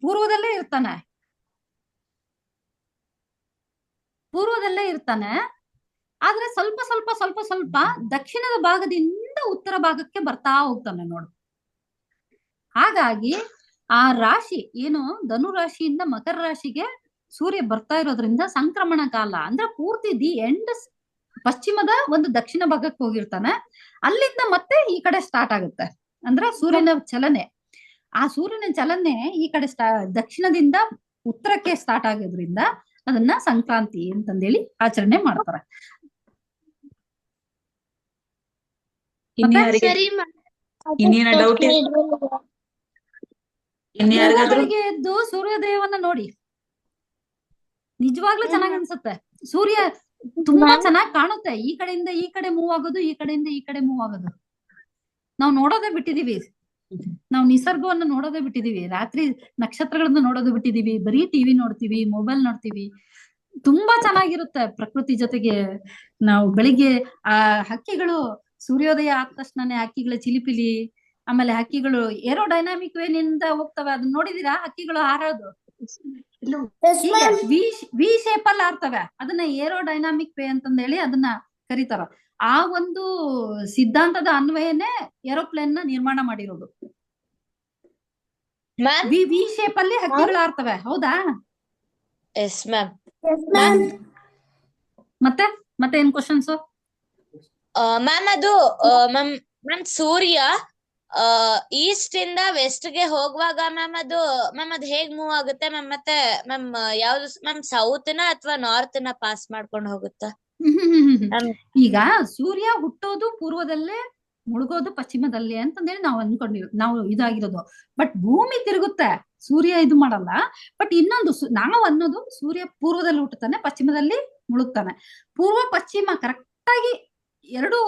ಪೂರ್ವದಲ್ಲೇ ಇರ್ತಾನೆ, ಪೂರ್ವದಲ್ಲೇ ಇರ್ತಾನೆ. ಆದ್ರೆ ಸ್ವಲ್ಪ ಸ್ವಲ್ಪ ಸ್ವಲ್ಪ ಸ್ವಲ್ಪ ದಕ್ಷಿಣದ ಭಾಗದಿಂದ ಉತ್ತರ ಭಾಗಕ್ಕೆ ಬರ್ತಾ ಹೋಗ್ತಾನೆ ನೋಡು. ಹಾಗಾಗಿ ಆ ರಾಶಿ ಏನು ಧನು ರಾಶಿಯಿಂದ ಮಕರ ರಾಶಿಗೆ ಸೂರ್ಯ ಬರ್ತಾ ಇರೋದ್ರಿಂದ ಸಂಕ್ರಮಣ ಕಾಲ ಅಂದ್ರೆ ಪೂರ್ತಿ ದಿ ಎಂಡ್ ಪಶ್ಚಿಮದ ಒಂದು ದಕ್ಷಿಣ ಭಾಗಕ್ಕೆ ಹೋಗಿರ್ತಾನೆ. ಅಲ್ಲಿಂದ ಮತ್ತೆ ಈ ಕಡೆ ಸ್ಟಾರ್ಟ್ ಆಗುತ್ತೆ. ಅಂದ್ರೆ ಸೂರ್ಯನ ಚಲನೆ, ಆ ಸೂರ್ಯನ ಚಲನೆ ಈ ಕಡೆ ದಕ್ಷಿಣದಿಂದ ಉತ್ತರಕ್ಕೆ ಸ್ಟಾರ್ಟ್ ಆಗೋದ್ರಿಂದ ಅದನ್ನ ಸಂಕ್ರಾಂತಿ ಅಂತಂದೇಳಿ ಆಚರಣೆ ಮಾಡ್ತಾರೆ. ಬೆಳಗ್ಗೆ ಎದ್ದು ಸೂರ್ಯೋದಯವನ್ನ ನೋಡಿ ನಿಜವಾಗ್ಲೂ ಚೆನ್ನಾಗ್ ಅನ್ಸುತ್ತೆ. ಸೂರ್ಯ ತುಂಬಾ ಚೆನ್ನಾಗ್ ಕಾಣುತ್ತೆ. ಈ ಕಡೆಯಿಂದ ಈ ಕಡೆ ಮೂವ್ ಆಗೋದು, ಈ ಕಡೆಯಿಂದ ಈ ಕಡೆ ಮೂವ್ ಆಗೋದು ನಾವು ನೋಡೋದೇ ಬಿಟ್ಟಿದೀವಿ. ನಾವು ನಿಸರ್ಗವನ್ನ ನೋಡೋದೇ ಬಿಟ್ಟಿದೀವಿ. ರಾತ್ರಿ ನಕ್ಷತ್ರಗಳನ್ನ ನೋಡೋದು ಬಿಟ್ಟಿದೀವಿ. ಬರೀ ಟಿವಿ ನೋಡ್ತೀವಿ, ಮೊಬೈಲ್ ನೋಡ್ತೀವಿ. ತುಂಬಾ ಚೆನ್ನಾಗಿರುತ್ತೆ ಪ್ರಕೃತಿ ಜೊತೆಗೆ. ನಾವು ಬೆಳಿಗ್ಗೆ ಆ ಹಕ್ಕಿಗಳು ಸೂರ್ಯೋದಯ ಆದ ತಕ್ಷಣನೇ ಹಕ್ಕಿಗಳ ಚಿಲಿಪಿಲಿ, ಆಮೇಲೆ ಹಕ್ಕಿಗಳು ಏರೋಡೈನಾಮಿಕ್ ವೇನಿಂದ ಹೋಗ್ತವೆ. ಅದನ್ನ ನೋಡಿದೀರಾ? ಹಕ್ಕಿಗಳು ಹಾರೋದು ವಿ ಶೇಪ್ ಅಲ್ಲಿ ಹಾರ್ತವೆ. ಅದನ್ನ ಏರೋಡೈನಾಮಿಕ್ ವೇ ಅಂತಂದೇಳಿ ಅದನ್ನ ಕರೀತಾರ. ಆ ಒಂದು ಸಿದ್ಧಾಂತದ ಅನ್ವಯನೇ ಏರೋಪ್ಲೇನ್ ನ ನಿರ್ಮಾಣ ಮಾಡಿರೋದು. ವಿ ಶೇಪ್ ಅಲ್ಲಿ ಹಕ್ಕಿಗಳು ಹಾರ್ತವೆ. ಹೌದಾ? ಮತ್ತೆ ಮತ್ತೆ ಏನ್ ಕ್ವಶನ್ಸ್ ಮ್ಯಾಮ್? ಅದು ಮ್ಯಾಮ್ ಸೂರ್ಯ ಈಸ್ಟ್ ಇಂದ ವೆಸ್ಟ್ ಗೆ ಹೋಗುವಾಗ ಮ್ಯಾಮ್ ಅದು ಹೇಗ್ ಮೂವ್ ಆಗುತ್ತೆ ಮ್ಯಾಮ್? ಮತ್ತೆ ಮ್ಯಾಮ್ ಯಾವ್ದು ಮ್ಯಾಮ್, ಸೌತ್ ನ ಅಥವಾ ನಾರ್ತ್ ನ ಪಾಸ್ ಮಾಡ್ಕೊಂಡು ಹೋಗುತ್ತಾ? ಈಗ ಸೂರ್ಯ ಹುಟ್ಟೋದು ಪೂರ್ವದಲ್ಲೇ, ಮುಳುಗೋದು ಪಶ್ಚಿಮದಲ್ಲಿ ಅಂತಂದೇಳಿ ನಾವು ಅನ್ಕೊಂಡಿವಿ, ನಾವು ಇದಾಗಿರೋದು. ಬಟ್ ಭೂಮಿ ತಿರುಗುತ್ತೆ, ಸೂರ್ಯ ಇದು ಮಾಡಲ್ಲ. ಬಟ್ ಇನ್ನೊಂದು ನಾವು ಅನ್ನೋದು ಸೂರ್ಯ ಪೂರ್ವದಲ್ಲಿ ಹುಟ್ಟುತ್ತಾನೆ, ಪಶ್ಚಿಮದಲ್ಲಿ ಮುಳುಗ್ತಾನೆ. ಪೂರ್ವ ಪಶ್ಚಿಮ ಕರೆಕ್ಟ್ ಆಗಿ ಎರಡು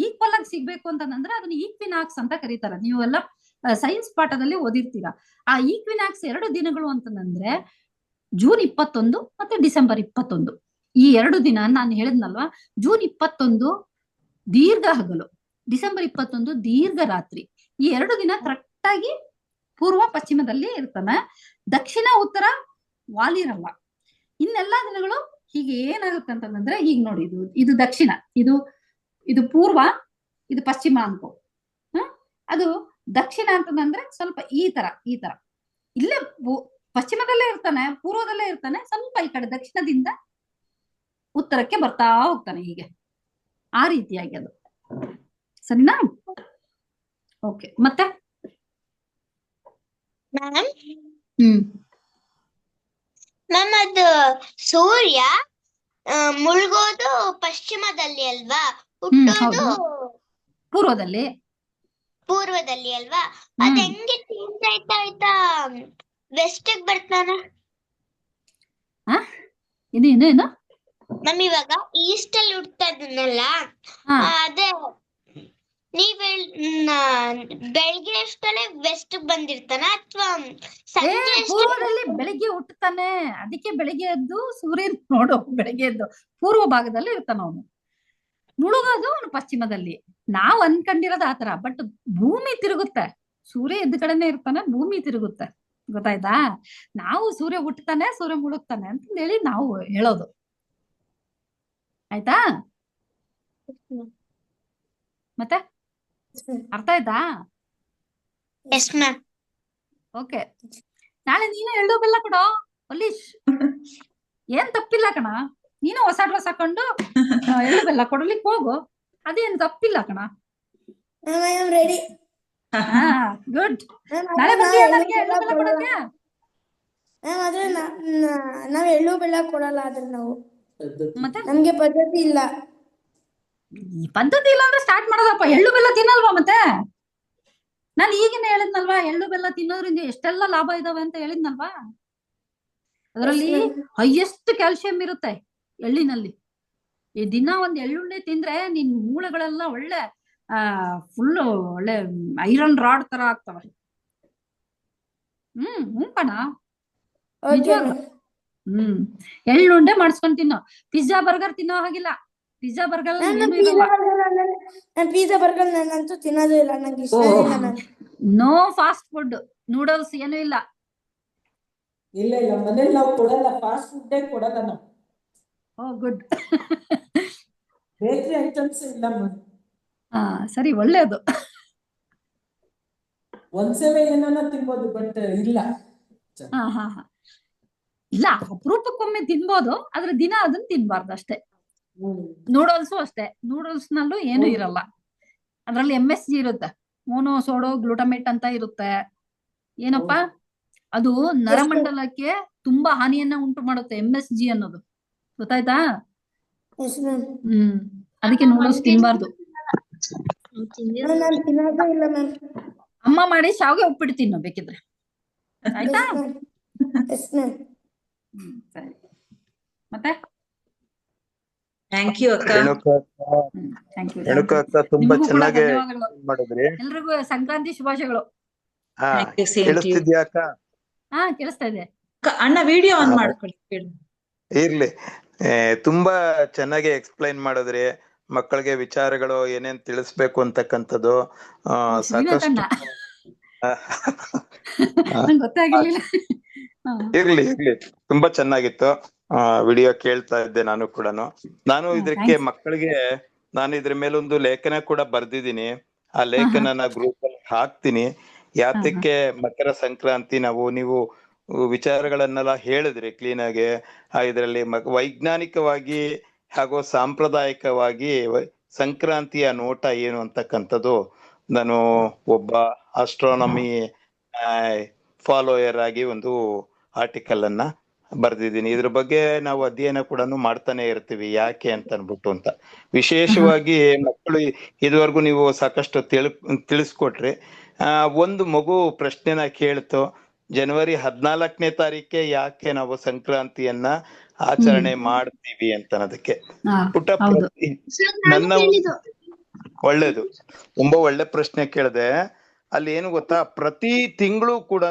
ಈಕ್ವಲ್ ಆಗಿ ಸಿಗ್ಬೇಕು ಅಂತಂದ್ರೆ ಅದನ್ನ ಈಕ್ವಿನಾಕ್ಸ್ ಅಂತ ಕರೀತಾರೆ. ನೀವೆಲ್ಲ ಸೈನ್ಸ್ ಪಾಠದಲ್ಲಿ ಓದಿರ್ತೀರಾ. ಆ ಈಕ್ವಿನಾಕ್ಸ್ 2 ದಿನಗಳು ಅಂತಂದ್ರೆ ಜೂನ್ 21 ಮತ್ತೆ ಡಿಸೆಂಬರ್ 21. ಈ 2 ದಿನ ನಾನು ಹೇಳಿದ್ನಲ್ವಾ, ಜೂನ್ 21 ದೀರ್ಘ ಹಗಲು, ಡಿಸೆಂಬರ್ 21 ದೀರ್ಘ ರಾತ್ರಿ. ಈ 2 ದಿನ ಕರೆಕ್ಟ್ ಆಗಿ ಪೂರ್ವ ಪಶ್ಚಿಮದಲ್ಲಿ ಇರ್ತಾನೆ, ದಕ್ಷಿಣ ಉತ್ತರ ವಾಲಿರಲ್ಲ. ಇನ್ನೆಲ್ಲಾ ದಿನಗಳು ಹೀಗೆ ಏನಾಗುತ್ತೆ ಅಂತಂದ್ರೆ, ಈಗ ನೋಡಿ, ಇದು ದಕ್ಷಿಣ, ಇದು ಪೂರ್ವ, ಇದು ಪಶ್ಚಿಮ ಅನ್ಕೋ. ಅದು ದಕ್ಷಿಣ ಅಂತಂದ್ರೆ ಸ್ವಲ್ಪ ಈ ತರ ಇಲ್ಲೇ ಪಶ್ಚಿಮದಲ್ಲೇ ಇರ್ತಾನೆ, ಪೂರ್ವದಲ್ಲೇ ಇರ್ತಾನೆ, ಸ್ವಲ್ಪ ಈ ಕಡೆ ದಕ್ಷಿಣದಿಂದ ಉತ್ತರಕ್ಕೆ ಬರ್ತಾ ಹೋಗ್ತಾನೆ. ಹೀಗೆ ಆ ರೀತಿಯಾಗಿ ಅದು. ಸರಿನಾ? ಓಕೆ, ಮತ್ತೆ ಮ್ಯಾಮ್ ಅದು ಸೂರ್ಯ ಮುಳುಗೋದು ಪಶ್ಚಿಮದಲ್ಲಿ ಅಲ್ವಾ, ಹುಟ್ಟೋದು ಪೂರ್ವದಲ್ಲಿ ಅಲ್ವಾ? ಅದ್ ಹೆಂಗೆ ಚೇಂಜ್ ಆಯ್ತಾ ವೆಸ್ಟ್ ಬರ್ತಾನೆ? ಏನು ಮ್ಯಾಮ್ ಇವಾಗ ಈಸ್ಟ್ ಅಲ್ಲಿ ಹುಡ್ತಾ ಇದನ್ನಲ್ಲ, ಅದೇ ನೀವ್ ಬೆಳಿಗ್ಗೆ ಅಷ್ಟಲ್ಲೇ ವೆಸ್ಟ್ ಬಂದಿರ್ತಾನ ಅಥವಾ ಪೂರ್ವದಲ್ಲಿ ಬೆಳಿಗ್ಗೆ ಹುಟ್ಟುತ್ತಾನೆ? ಅದಕ್ಕೆ ಬೆಳಿಗ್ಗೆ ಎದ್ದು ಸೂರ್ಯನ್ ನೋಡು, ಬೆಳಿಗ್ಗೆ ಎದ್ದು ಪೂರ್ವ ಭಾಗದಲ್ಲಿ ಇರ್ತಾನ ಅವನು, ಮುಳುಗೋದು ಅವನು ಪಶ್ಚಿಮದಲ್ಲಿ. ನಾವ್ ಅನ್ಕೊಂಡಿರೋದು ಆತರ. ಬಟ್ ಭೂಮಿ ತಿರುಗುತ್ತೆ, ಸೂರ್ಯ ಎದ್ದ ಕಡೆನೆ ಇರ್ತಾನೆ, ಭೂಮಿ ತಿರುಗುತ್ತೆ. ಗೊತ್ತಾಯ್ತಾ? ನಾವು ಸೂರ್ಯ ಹುಟ್ಟುತ್ತಾನೆ, ಸೂರ್ಯ ಮುಳುಗ್ತಾನೆ ಅಂತ ಹೇಳಿ ನಾವು ಹೇಳೋದು. ಆಯ್ತಾ? ಮತ್ತೆ ಅರ್ಥ ಆಯ್ತಾ? ಓಕೆ. ನಾಳೆ ನೀನು ಎಳ್ಳು ಬೆಲ್ಲ ಕೊಡೋ ಪೊಲೀಶ್. ಏನ್ ತಪ್ಪಿಲ್ಲ ಕಣ, ನೀನು ಹೊಸ ಡ್ರೆಸ್ ಹಾಕೊಂಡು ಎಳ್ಳು ಬೆಲ್ಲ ಕೊಡ್ಲಿಕ್ಕೆ ಹೋಗು, ಅದೇನ್ ತಪ್ಪಿಲ್ಲ ಕಣ. ರೆಡಿ. ಗುಡ್. ನಾಳೆ ಬರ್ತೀಯ ನನಗೆ ಎಳ್ಳು ಬೆಲ್ಲ ಕೊಡಕ್ಕೆ? ಆದ್ರೆ ನಾವ್ ಎಳ್ಳು ಬೆಲ್ಲ ಕೊಡಲ್ಲ. ಆದ್ರೆ ನಾವು ಮತ್ತೆ ನಮ್ಗೆ ಪದ್ಧತಿ ಇಲ್ಲ. ಈ ಪದ್ಧತಿ ಇಲ್ಲ ಅಂದ್ರೆ ಸ್ಟಾರ್ಟ್ ಮಾಡೋದಪ್ಪ. ಎಳ್ಳು ಬೆಲ್ಲ ತಿನ್ನಲ್ವಾ? ಮತ್ತೆ ನಾನು ಈಗಿನ ಹೇಳಿದ್ನಲ್ವಾ, ಎಳ್ಳು ಬೆಲ್ಲ ತಿನ್ನೋದ್ರಿಂದ ಎಷ್ಟೆಲ್ಲ ಲಾಭ ಇದಾವೆ ಅಂತ ಹೇಳಿದ್ನಲ್ವಾ. ಅದರಲ್ಲಿ ಹೈಯೆಸ್ಟ್ ಕ್ಯಾಲ್ಸಿಯಂ ಇರುತ್ತೆ ಎಳ್ಳಿನಲ್ಲಿ. ಈ ದಿನ ಒಂದ್ ಎಳ್ಳುಂಡೆ ತಿಂದ್ರೆ ನಿನ್ ಮೂಳೆಗಳೆಲ್ಲ ಒಳ್ಳೆ ಫುಲ್ ಒಳ್ಳೆ ಐರನ್ ರಾಡ್ ತರ ಆಗ್ತವೆ. ಕಣ, ನಿಜವಾಗ್ಲು. ಎಳ್ಳುಂಡೆ ಮಾಡಿಸ್ಕೊಂಡ್ ತಿನ್ನೋ. ಪಿಜ್ಜಾ ಬರ್ಗರ್ ತಿನ್ನೋ ಹಾಗಿಲ್ಲ. ಪಿಜ್ಜಾ ಬರ್ಗರ್ ಪಿಜ್ಜಾ ಬರ್ಗರ್ ನಾನಂತೂ ತಿನ್ನೋದು ಇಲ್ಲ, ನಂಗೆ ಇಷ್ಟ ಇಲ್ಲ. ನೋ ಫಾಸ್ಟ್ ಫುಡ್, ನೂಡಲ್ಸ್ ಏನೂ ಇಲ್ಲ. ಇಲ್ಲ ಇಲ್ಲ ಮನೇಲಿ ನಾವು ಕೊಡಲ್ಲ, ಫಾಸ್ಟ್ ಫುಡ್ಡೇ ಕೊಡಲ್ಲ ನಾವು. ಓ ಗುಡ್. ಬೇಕರಿ ಐಟಮ್ಸ್ ಇಲ್ಲ ಹಾ ಸರಿ, ಒಳ್ಳೇದು. ಒಂದ್ಸಲ ಏನಾನ ತಿನ್ಬೋದು, ಬಟ್ ಇಲ್ಲ. ಹಾ ಹಾ ಹಾ. ಇಲ್ಲ, ಅಪರೂಪಕ್ಕೊಮ್ಮೆ ತಿನ್ಬೋದು, ಆದ್ರೆ ದಿನ ಅದನ್ನ ತಿನ್ಬಾರ್ದು ಅಷ್ಟೇ. ನೂಡಲ್ಸು ಅಷ್ಟೇ, ನೂಡಲ್ಸ್ ನಲ್ಲೂ ಏನು ಹೌದು. ಇರಲ್ಲ. ಅದ್ರಲ್ಲಿ MSG ಇರುತ್ತೆ, ಮೋನೋಸೋಡೋ ಗ್ಲೂಟಮೇಟ್ ಅಂತ ಇರುತ್ತೆ. ಏನಪ್ಪಾ, ಹೌದು. ಅದು ನರಮಂಡಲಕ್ಕೆ ತುಂಬಾ ಹಾನಿಯನ್ನ ಉಂಟು ಮಾಡುತ್ತೆ MSG ಅನ್ನೋದು, ಗೊತ್ತಾಯ್ತಾ? Yes ma'am. ಅದಕ್ಕೆ ನೂಡಲ್ಸ್ ತಿನ್ಬಾರ್ದು. ನಾನು ತಿನ್ನೋದು ಇಲ್ಲ ಮ್ಯಾಮ್. ಅಮ್ಮ ಮಾಡಿ ಶಾವ್ಗೆ ಉಪ್ಪಿಟ್ಟು ತಿನ್ನು ಬೇಕಿದ್ರೆ, ಆಯ್ತಾ? Yes ma'am. Yes ma'am. ಸರಿ, ಮತ್ತೆ ಥ್ಯಾಂಕ್ ಯು ಅಕ್ಕ. Thank you. ರೇಣುಕಾ ಅಕ್ಕ ತುಂಬಾ ನಿಮಗೂ ಕೂಡ ಚೆನ್ನಾಗಿ ಧನ್ಯವಾದಗಳು. ಮಾಡಿದ್ರಿ. ಎಲ್ರಿಗೂ ಸಂಕ್ರಾಂತಿ ಶುಭಾಶಯಗಳು. ಹಾ, Thank you, same to you. ಕೇಳಿಸ್ತಿದ್ಯಾ ಅಕ್ಕ? ಹಾ, ಕೇಳಿಸ್ತಾ ಇದೆ. ಅಣ್ಣ ವಿಡಿಯೋ ಆನ್ ಮಾಡ್ಕೊಳ್ಳಿ. ಇರ್ಲಿ. ತುಂಬಾ ಚೆನ್ನಾಗಿ ಎಕ್ಸ್ಪ್ಲೈನ್ ಮಾಡಿದ್ರಿ. ಮಕ್ಕಳಿಗೆ ವಿಚಾರಗಳು ಏನೇನ್ ತಿಳಿಸ್ಬೇಕು ಅಂತಕ್ಕಂಥದ್ದು ಶ್ರೀನಾಥ್ ಅಣ್ಣ, ಸಾಕಷ್ಟು. ನಂಗೆ ಗೊತ್ತಾಗಿರ್ಲಿಲ್ಲ. ಇರ್ಲಿ ಇರ್ಲಿ, ತುಂಬಾ ಚೆನ್ನಾಗಿತ್ತು. ವಿಡಿಯೋ ಕೇಳ್ತಾ ಇದ್ದೆ ನಾನು ಕೂಡ. ನಾನು ಇದಕ್ಕೆ ಮಕ್ಕಳಿಗೆ ನಾನು ಇದ್ರ ಮೇಲೊಂದು ಲೇಖನ ಕೂಡ ಬರ್ದಿದ್ದೀನಿ. ಆ ಲೇಖನನ ಗ್ರೂಪ್ ಅಲ್ಲಿ ಹಾಕ್ತೀನಿ. ಯಾತಕ್ಕೆ ಮಕರ ಸಂಕ್ರಾಂತಿ ನೀವು ವಿಚಾರಗಳನ್ನೆಲ್ಲ ಹೇಳಿದ್ರಿ ಕ್ಲೀನ್ ಆಗಿ. ಇದರಲ್ಲಿ ವೈಜ್ಞಾನಿಕವಾಗಿ ಹಾಗೂ ಸಾಂಪ್ರದಾಯಿಕವಾಗಿ ಸಂಕ್ರಾಂತಿಯ ನೋಟ ಏನು ಅಂತಕ್ಕಂಥದ್ದು ನಾನು ಒಬ್ಬ ಆಸ್ಟ್ರಾನಮಿ ಫಾಲೋಯರ್ ಆಗಿ ಒಂದು ಆರ್ಟಿಕಲ್ ಅನ್ನ ಬರ್ದಿದ್ದೀನಿ. ಇದ್ರ ಬಗ್ಗೆ ನಾವು ಅಧ್ಯಯನ ಕೂಡ ಮಾಡ್ತಾನೆ ಇರ್ತೀವಿ, ಯಾಕೆ ಅಂತ ಅನ್ಬಿಟ್ಟು ಅಂತ. ವಿಶೇಷವಾಗಿ ಮಕ್ಕಳು ಇದುವರೆಗೂ ನೀವು ಸಾಕಷ್ಟು ತಿಳಿಸ್ಕೊಟ್ರಿ. ಒಂದು ಮಗು ಪ್ರಶ್ನೆನ ಕೇಳ್ತು, ಜನವರಿ 14ನೇ ತಾರೀಕೆ ಯಾಕೆ ನಾವು ಸಂಕ್ರಾಂತಿಯನ್ನ ಆಚರಣೆ ಮಾಡ್ತೀವಿ ಅಂತ ಅನ್ನೋದಕ್ಕೆ. ಪುಟ್ಟ ನನ್ನ ಒಳ್ಳೇದು, ತುಂಬಾ ಒಳ್ಳೆ ಪ್ರಶ್ನೆ ಕೇಳಿದೆ. ಅಲ್ಲಿ ಏನು ಗೊತ್ತಾ, ಪ್ರತಿ ತಿಂಗಳು ಕೂಡ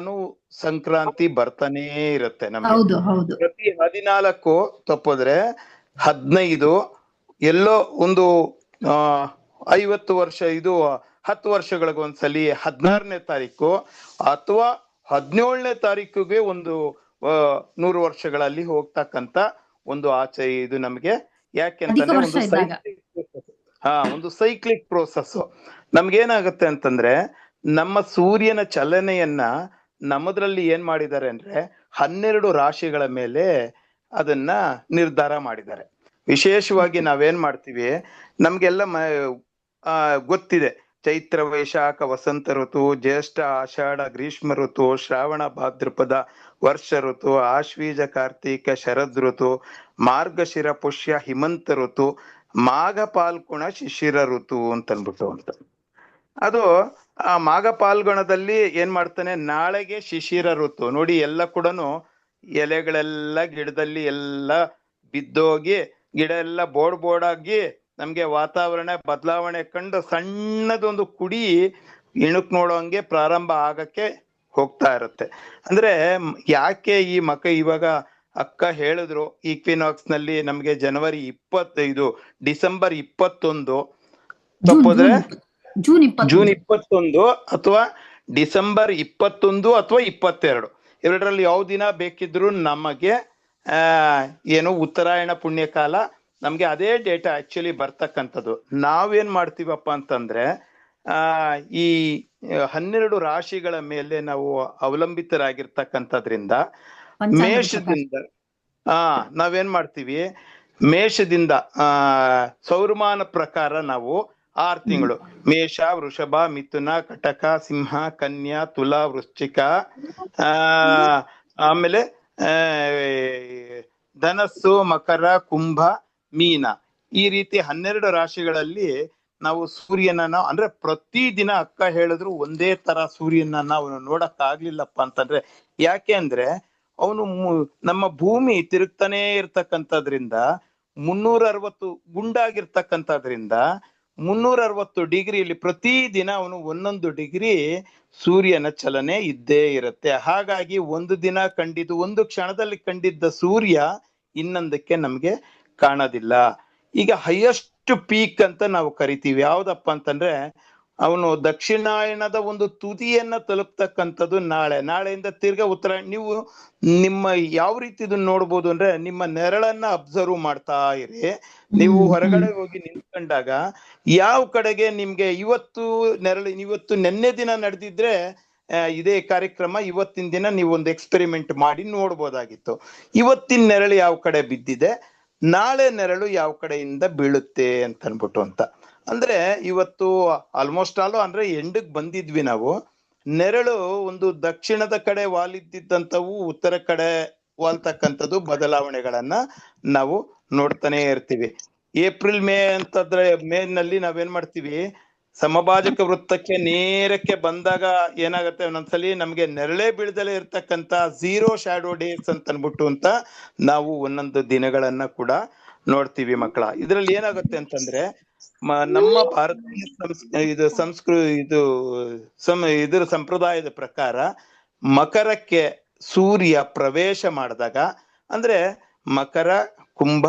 ಸಂಕ್ರಾಂತಿ ಬರ್ತಾನೇ ಇರುತ್ತೆ ನಮ್ಗೆ. ಪ್ರತಿ 14 ತಪ್ಪೋದ್ರೆ 15, ಎಲ್ಲೋ ಒಂದು 50 ವರ್ಷ, ಇದು 10 ವರ್ಷಗಳಿಗೊಂದ್ಸಲಿ 16ನೇ ತಾರೀಕು ಅಥವಾ 17ನೇ ತಾರೀಕಿಗೆ ಒಂದು 100 ವರ್ಷಗಳಲ್ಲಿ ಹೋಗ್ತಕ್ಕಂತ ಒಂದು ಆಚೆ ಇದು ನಮ್ಗೆ. ಯಾಕೆಂತಂದ್ರೆ ಒಂದು ಸೈಕ್ಲಿಕ್ ಪ್ರೋಸೆಸ್. ನಮ್ಗೇನಾಗುತ್ತೆ ಅಂತಂದ್ರೆ, ನಮ್ಮ ಸೂರ್ಯನ ಚಲನೆಯನ್ನ ನಮ್ಮದ್ರಲ್ಲಿ ಏನ್ ಮಾಡಿದ್ದಾರೆ ಅಂದ್ರೆ 12 ರಾಶಿಗಳ ಮೇಲೆ ಅದನ್ನ ನಿರ್ಧಾರ ಮಾಡಿದ್ದಾರೆ. ವಿಶೇಷವಾಗಿ ನಾವೇನ್ ಮಾಡ್ತೀವಿ, ನಮ್ಗೆಲ್ಲ ಗೊತ್ತಿದೆ, ಚೈತ್ರ ವೈಶಾಖ ವಸಂತ ಋತು, ಜ್ಯೇಷ್ಠ ಆಷಾಢ ಗ್ರೀಷ್ಮ ಋತು, ಶ್ರಾವಣ ಭಾದ್ರಪದ ವರ್ಷ ಋತು, ಆಶ್ವೀಜ ಕಾರ್ತೀಕ ಶರದ್ ಋತು, ಮಾರ್ಗಶಿರ ಪುಷ್ಯ ಹಿಮಂತ ಋತು, ಮಾಘ ಪಾಲ್ಗುಣ ಶಿಶಿರ ಋತು ಅಂತನ್ಬಿಟ್ಟು ಅಂತ. ಅದು ಆ ಮಾಘ ಪಾಲ್ಗುಣದಲ್ಲಿ ಏನ್ ಮಾಡ್ತಾನೆ, ನಾಳೆಗೆ ಶಿಶಿರ ಋತು ನೋಡಿ. ಎಲ್ಲ ಕೂಡ ಎಲೆಗಳೆಲ್ಲ ಗಿಡದಲ್ಲಿ ಎಲ್ಲ ಬಿದ್ದೋಗಿ, ಗಿಡ ಎಲ್ಲ ಬೋಡಾಗಿ ನಮ್ಗೆ ವಾತಾವರಣ ಬದಲಾವಣೆ ಕಂಡು ಸಣ್ಣದೊಂದು ಕುಡಿ ಇಣುಕ್ ನೋಡೋಂಗೆ ಪ್ರಾರಂಭ ಆಗಕ್ಕೆ ಹೋಗ್ತಾ ಇರುತ್ತೆ. ಅಂದ್ರೆ ಯಾಕೆ ಈ ಇವಾಗ ಅಕ್ಕ ಹೇಳಿದ್ರು, ಈಕ್ವಿನಾಕ್ಸ್ ನಲ್ಲಿ ನಮ್ಗೆ ಜನವರಿ 25, ಡಿಸೆಂಬರ್ 21 ತಪ್ಪೋದ್ರೆ ಜೂನ್ 21 ಅಥವಾ ಡಿಸೆಂಬರ್ 21 ಅಥವಾ 22, ಎರಡರಲ್ಲಿ ಯಾವ ದಿನ ಬೇಕಿದ್ರು ನಮಗೆ ಏನು ಉತ್ತರಾಯಣ ಪುಣ್ಯಕಾಲ ನಮ್ಗೆ ಅದೇ ಡೇಟಾ ಆಕ್ಚುಲಿ ಬರ್ತಕ್ಕಂಥದ್ದು. ನಾವೇನ್ ಮಾಡ್ತೀವಪ್ಪ ಅಂತಂದ್ರೆ, ಈ 12 ರಾಶಿಗಳ ಮೇಲೆ ನಾವು ಅವಲಂಬಿತರಾಗಿರ್ತಕ್ಕಂಥದ್ರಿಂದ ಮೇಷದಿಂದ ನಾವೇನ್ ಮಾಡ್ತೀವಿ, ಮೇಷದಿಂದ ಸೌರಮಾನ ಪ್ರಕಾರ ನಾವು 6 ತಿಂಗಳು, ಮೇಷ, ವೃಷಭ, ಮಿಥುನ, ಕಟಕ, ಸಿಂಹ, ಕನ್ಯಾ, ತುಲಾ, ವೃಶ್ಚಿಕ, ಆಮೇಲೆ ಧನಸ್ಸು, ಮಕರ, ಕುಂಭ, ಮೀನ, ಈ ರೀತಿ 12 ರಾಶಿಗಳಲ್ಲಿ ನಾವು ಸೂರ್ಯನ ಅಂದ್ರೆ ಪ್ರತಿ ದಿನ ಅಕ್ಕ ಹೇಳಿದ್ರು ಒಂದೇ ತರ ಸೂರ್ಯನ ನಾವು ನೋಡಕ್ ಆಗ್ಲಿಲ್ಲಪ್ಪ ಅಂತಂದ್ರೆ, ಯಾಕೆ ಅಂದ್ರೆ ಅವನು ನಮ್ಮ ಭೂಮಿ ತಿರುಗ್ತಾನೆ ಇರ್ತಕ್ಕಂಥದ್ರಿಂದ 360 ಗುಂಡಾಗಿರ್ತಕ್ಕಂಥದ್ರಿಂದ 360 ಡಿಗ್ರಿಯಲ್ಲಿ ಪ್ರತಿ ದಿನ ಅವನು 1 ಡಿಗ್ರಿ ಸೂರ್ಯನ ಚಲನೆ ಇದ್ದೇ ಇರುತ್ತೆ. ಹಾಗಾಗಿ ಒಂದು ದಿನ ಕಂಡಿದ್ದು, ಒಂದು ಕ್ಷಣದಲ್ಲಿ ಕಂಡಿದ್ದ ಸೂರ್ಯ ಇನ್ನೊಂದಕ್ಕೆ ನಮ್ಗೆ ಕಾಣೋದಿಲ್ಲ. ಈಗ ಹೈಯೆಸ್ಟ್ ಪೀಕ್ ಅಂತ ನಾವು ಕರಿತೀವಿ ಯಾವ್ದಪ್ಪ ಅಂತಂದ್ರೆ ಅವನು ದಕ್ಷಿಣಾಯನದ ಒಂದು ತುದಿಯನ್ನ ತಲುಪ್ತಕ್ಕಂಥದ್ದು ನಾಳೆಯಿಂದ ತಿರ್ಗಾ ಉತ್ತರಾಯಣ. ನೀವು ನಿಮ್ಮ ಯಾವ ರೀತಿ ಇದನ್ನ ನೋಡ್ಬೋದು ಅಂದ್ರೆ, ನಿಮ್ಮ ನೆರಳನ್ನ ಅಬ್ಸರ್ವ್ ಮಾಡ್ತಾ ಇರಿ. ನೀವು ಹೊರಗಡೆ ಹೋಗಿ ನಿಂತ್ಕೊಂಡಾಗ ಯಾವ ಕಡೆಗೆ ನಿಮ್ಗೆ ಇವತ್ತು ನೆನ್ನೆ ದಿನ ನಡೆದಿದ್ರೆ ಇದೇ ಕಾರ್ಯಕ್ರಮ ಇವತ್ತಿನ ದಿನ ನೀವು ಒಂದು ಎಕ್ಸ್ಪೆರಿಮೆಂಟ್ ಮಾಡಿ ನೋಡ್ಬೋದಾಗಿತ್ತು. ಇವತ್ತಿನ ನೆರಳು ಯಾವ ಕಡೆ ಬಿದ್ದಿದೆ, ನಾಳೆ ನೆರಳು ಯಾವ ಕಡೆಯಿಂದ ಬೀಳುತ್ತೆ ಅಂತ ಅನ್ಬಿಟ್ಟು ಅಂತ. ಅಂದ್ರೆ ಇವತ್ತು ಆಲ್ಮೋಸ್ಟ್ ಅಂದ್ರೆ ಎಂಡಕ್ ಬಂದಿದ್ವಿ ನಾವು. ನೆರಳು ಒಂದು ದಕ್ಷಿಣದ ಕಡೆ ವಾಲಿದ್ದಂಥವು ಉತ್ತರ ಕಡೆ ವಾಲ್ತಕ್ಕಂಥದ್ದು ಬದಲಾವಣೆಗಳನ್ನ ನಾವು ನೋಡ್ತಾನೆ ಇರ್ತೀವಿ. ಏಪ್ರಿಲ್ ಮೇನಲ್ಲಿ ನಾವೇನ್ ಮಾಡ್ತೀವಿ, ಸಮಭಾಜಕ ವೃತ್ತಕ್ಕೆ ನೇರಕ್ಕೆ ಬಂದಾಗ ಏನಾಗತ್ತೆ, ಒಂದೊಂದ್ಸಲಿ ನಮ್ಗೆ ನೆರಳೇ ಬೀಳ್ದಲೇ ಇರ್ತಕ್ಕಂಥ 0 shadow days ಅಂತ ಅನ್ಬಿಟ್ಟು ಅಂತ ನಾವು ಒಂದೊಂದು ದಿನಗಳನ್ನ ಕೂಡ ನೋಡ್ತೀವಿ ಮಕ್ಕಳ. ಇದ್ರಲ್ಲಿ ಏನಾಗುತ್ತೆ ಅಂತಂದ್ರೆ, ನಮ್ಮ ಭಾರತೀಯ ಇದರ ಸಂಪ್ರದಾಯದ ಪ್ರಕಾರ ಮಕರಕ್ಕೆ ಸೂರ್ಯ ಪ್ರವೇಶ ಮಾಡಿದಾಗ, ಅಂದ್ರೆ ಮಕರ, ಕುಂಭ,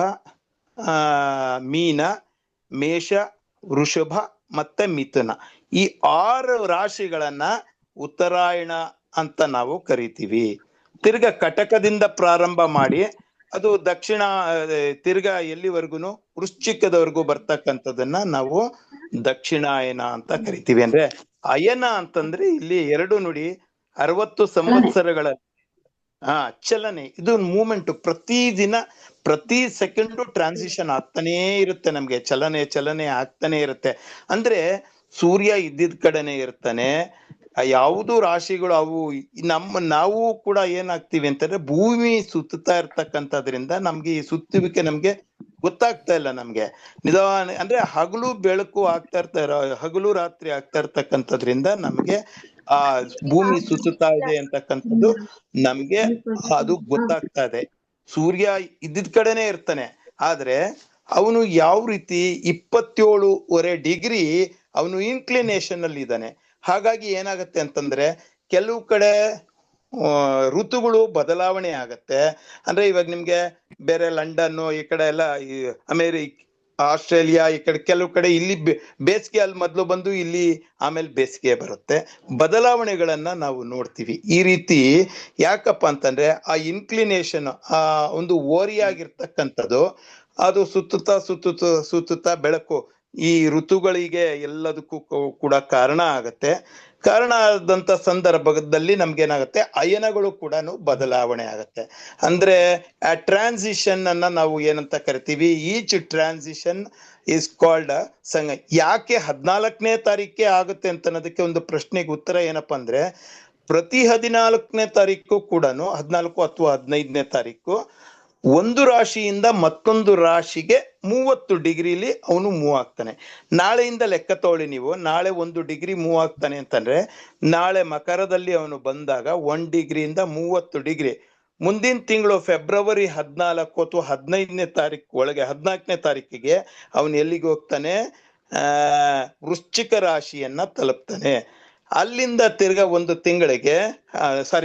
ಮೀನ, ಮೇಷ, ವೃಷಭ ಮತ್ತೆ ಮಿಥುನ, ಈ 6 ರಾಶಿಗಳನ್ನ ಉತ್ತರಾಯಣ ಅಂತ ನಾವು ಕರಿತೀವಿ. ತಿರ್ಗ ಕಟಕದಿಂದ ಪ್ರಾರಂಭ ಮಾಡಿ ಅದು ದಕ್ಷಿಣ ತಿರ್ಗಾ ಎಲ್ಲಿವರೆಗೂ ವೃಶ್ಚಿಕದವರೆಗೂ ಬರ್ತಕ್ಕಂಥದನ್ನ ನಾವು ದಕ್ಷಿಣಾಯನ ಅಂತ ಕರಿತೀವಿ. ಅಂದ್ರೆ ಅಯನ ಅಂತಂದ್ರೆ ಇಲ್ಲಿ 2 ನುಡಿ 60 ಸಂವತ್ಸರಗಳ ಚಲನೆ, ಇದು ಮೂಮೆಂಟ್. ಪ್ರತಿದಿನ ಪ್ರತಿ ಸೆಕೆಂಡು ಟ್ರಾನ್ಸಿಷನ್ ಆಗ್ತಾನೇ ಇರುತ್ತೆ, ನಮ್ಗೆ ಚಲನೆ ಆಗ್ತಾನೆ ಇರುತ್ತೆ. ಅಂದ್ರೆ ಸೂರ್ಯ ಇದ್ದಿದ್ ಕಡೆನೆ ಇರ್ತಾನೆ. ಯಾವುದು ರಾಶಿಗಳು ಅವು ನಾವು ಕೂಡ ಏನಾಗ್ತೀವಿ ಅಂತಂದ್ರೆ ಭೂಮಿ ಸುತ್ತುತ್ತಾ ಇರ್ತಕ್ಕಂಥದ್ರಿಂದ ನಮ್ಗೆ ಈ ಸುತ್ತುವಿಕೆ ನಮ್ಗೆ ಗೊತ್ತಾಗ್ತಾ ಇಲ್ಲ. ನಮ್ಗೆ ನಿಧಾನ ಅಂದ್ರೆ ಹಗಲು ಬೆಳಕು ಹಗಲು ರಾತ್ರಿ ಆಗ್ತಾ ಇರ್ತಕ್ಕಂಥದ್ರಿಂದ ನಮ್ಗೆ ಆ ಭೂಮಿ ಸುತ್ತುತ್ತಾ ಇದೆ ಅಂತಕ್ಕಂಥದ್ದು ನಮ್ಗೆ ಅದು ಗೊತ್ತಾಗ್ತಾ ಇದೆ. ಸೂರ್ಯ ಇದ್ದಿದ್ ಕಡೆನೆ ಇರ್ತಾನೆ, ಆದ್ರೆ ಅವನು ಯಾವ ರೀತಿ 27.5 ಡಿಗ್ರಿ ಅವನು ಇನ್ಕ್ಲಿನೇಷನ್ ಅಲ್ಲಿ ಇದ್ದಾನೆ. ಹಾಗಾಗಿ ಏನಾಗತ್ತೆ ಅಂತಂದ್ರೆ ಕೆಲವು ಕಡೆ ಋತುಗಳು ಬದಲಾವಣೆ ಆಗತ್ತೆ. ಅಂದ್ರೆ ಇವಾಗ ನಿಮ್ಗೆ ಬೇರೆ ಲಂಡನ್ ಈ ಕಡೆ ಎಲ್ಲ ಆಸ್ಟ್ರೇಲಿಯಾ ಈ ಕಡೆ ಕೆಲವು ಕಡೆ ಇಲ್ಲಿ ಬೇಸಿಗೆ ಅಲ್ಲಿ ಮೊದ್ಲು ಬಂದು ಇಲ್ಲಿ ಆಮೇಲೆ ಬೇಸಿಗೆ ಬರುತ್ತೆ. ಬದಲಾವಣೆಗಳನ್ನ ನಾವು ನೋಡ್ತೀವಿ. ಈ ರೀತಿ ಯಾಕಪ್ಪ ಅಂತಂದ್ರೆ ಆ ಇನ್ಕ್ಲಿನೇಷನ್ ಆ ಒಂದು ಓರಿಯಾಗಿರ್ತಕ್ಕಂಥದ್ದು ಅದು ಸುತ್ತುತ್ತಾ ಬೆಳಕು ಈ ಋತುಗಳಿಗೆ ಎಲ್ಲದಕ್ಕೂ ಕೂಡ ಕಾರಣ ಆಗತ್ತೆ. ಕಾರಣ ಆದಂತ ಸಂದರ್ಭದಲ್ಲಿ ನಮ್ಗೇನಾಗತ್ತೆ, ಅಯನಗಳು ಕೂಡ ಬದಲಾವಣೆ ಆಗತ್ತೆ. ಅಂದ್ರೆ ಆ ಟ್ರಾನ್ಸಿಷನ್ ಅನ್ನ ನಾವು ಏನಂತ ಕರಿತೀವಿ, ಈಚ್ ಟ್ರಾನ್ಸಿಷನ್ ಇಸ್ ಕಾಲ್ಡ್ ಸಂಘ. ಯಾಕೆ 14ನೇ ತಾರೀಕೆ ಆಗುತ್ತೆ ಅಂತ ಅನ್ನೋದಕ್ಕೆ ಒಂದು ಪ್ರಶ್ನೆಗೆ ಉತ್ತರ ಏನಪ್ಪಾ ಅಂದ್ರೆ, ಪ್ರತಿ 14ನೇ ತಾರೀಕು ಕೂಡ 14 ಅಥವಾ 15ನೇ ತಾರೀಕು ಒಂದು ರಾಶಿಯಿಂದ ಮತ್ತೊಂದು ರಾಶಿಗೆ 30 ಡಿಗ್ರಿಲಿ ಅವನು ಮೂವ್ ಆಗ್ತಾನೆ. ನಾಳೆಯಿಂದ ಲೆಕ್ಕ ತಗೊಳ್ಳಿ ನೀವು, ನಾಳೆ 1 ಡಿಗ್ರಿ ಮೂವ್ ಆಗ್ತಾನೆ ಅಂತಂದ್ರೆ ನಾಳೆ ಮಕರದಲ್ಲಿ ಅವನು ಬಂದಾಗ 1 ಡಿಗ್ರಿಯಿಂದ 30 ಡಿಗ್ರಿ. ಮುಂದಿನ ತಿಂಗಳು ಫೆಬ್ರವರಿ 14 ಅಥವಾ 15ನೇ ತಾರೀಕು ಒಳಗೆ 14ನೇ ತಾರೀಕಿಗೆ ಅವನು ಎಲ್ಲಿಗೆ ಹೋಗ್ತಾನೆ, ವೃಶ್ಚಿಕ ರಾಶಿಯನ್ನ ತಲುಪ್ತಾನೆ. ಅಲ್ಲಿಂದ ತಿರ್ಗಾ 1 ತಿಂಗಳಿಗೆ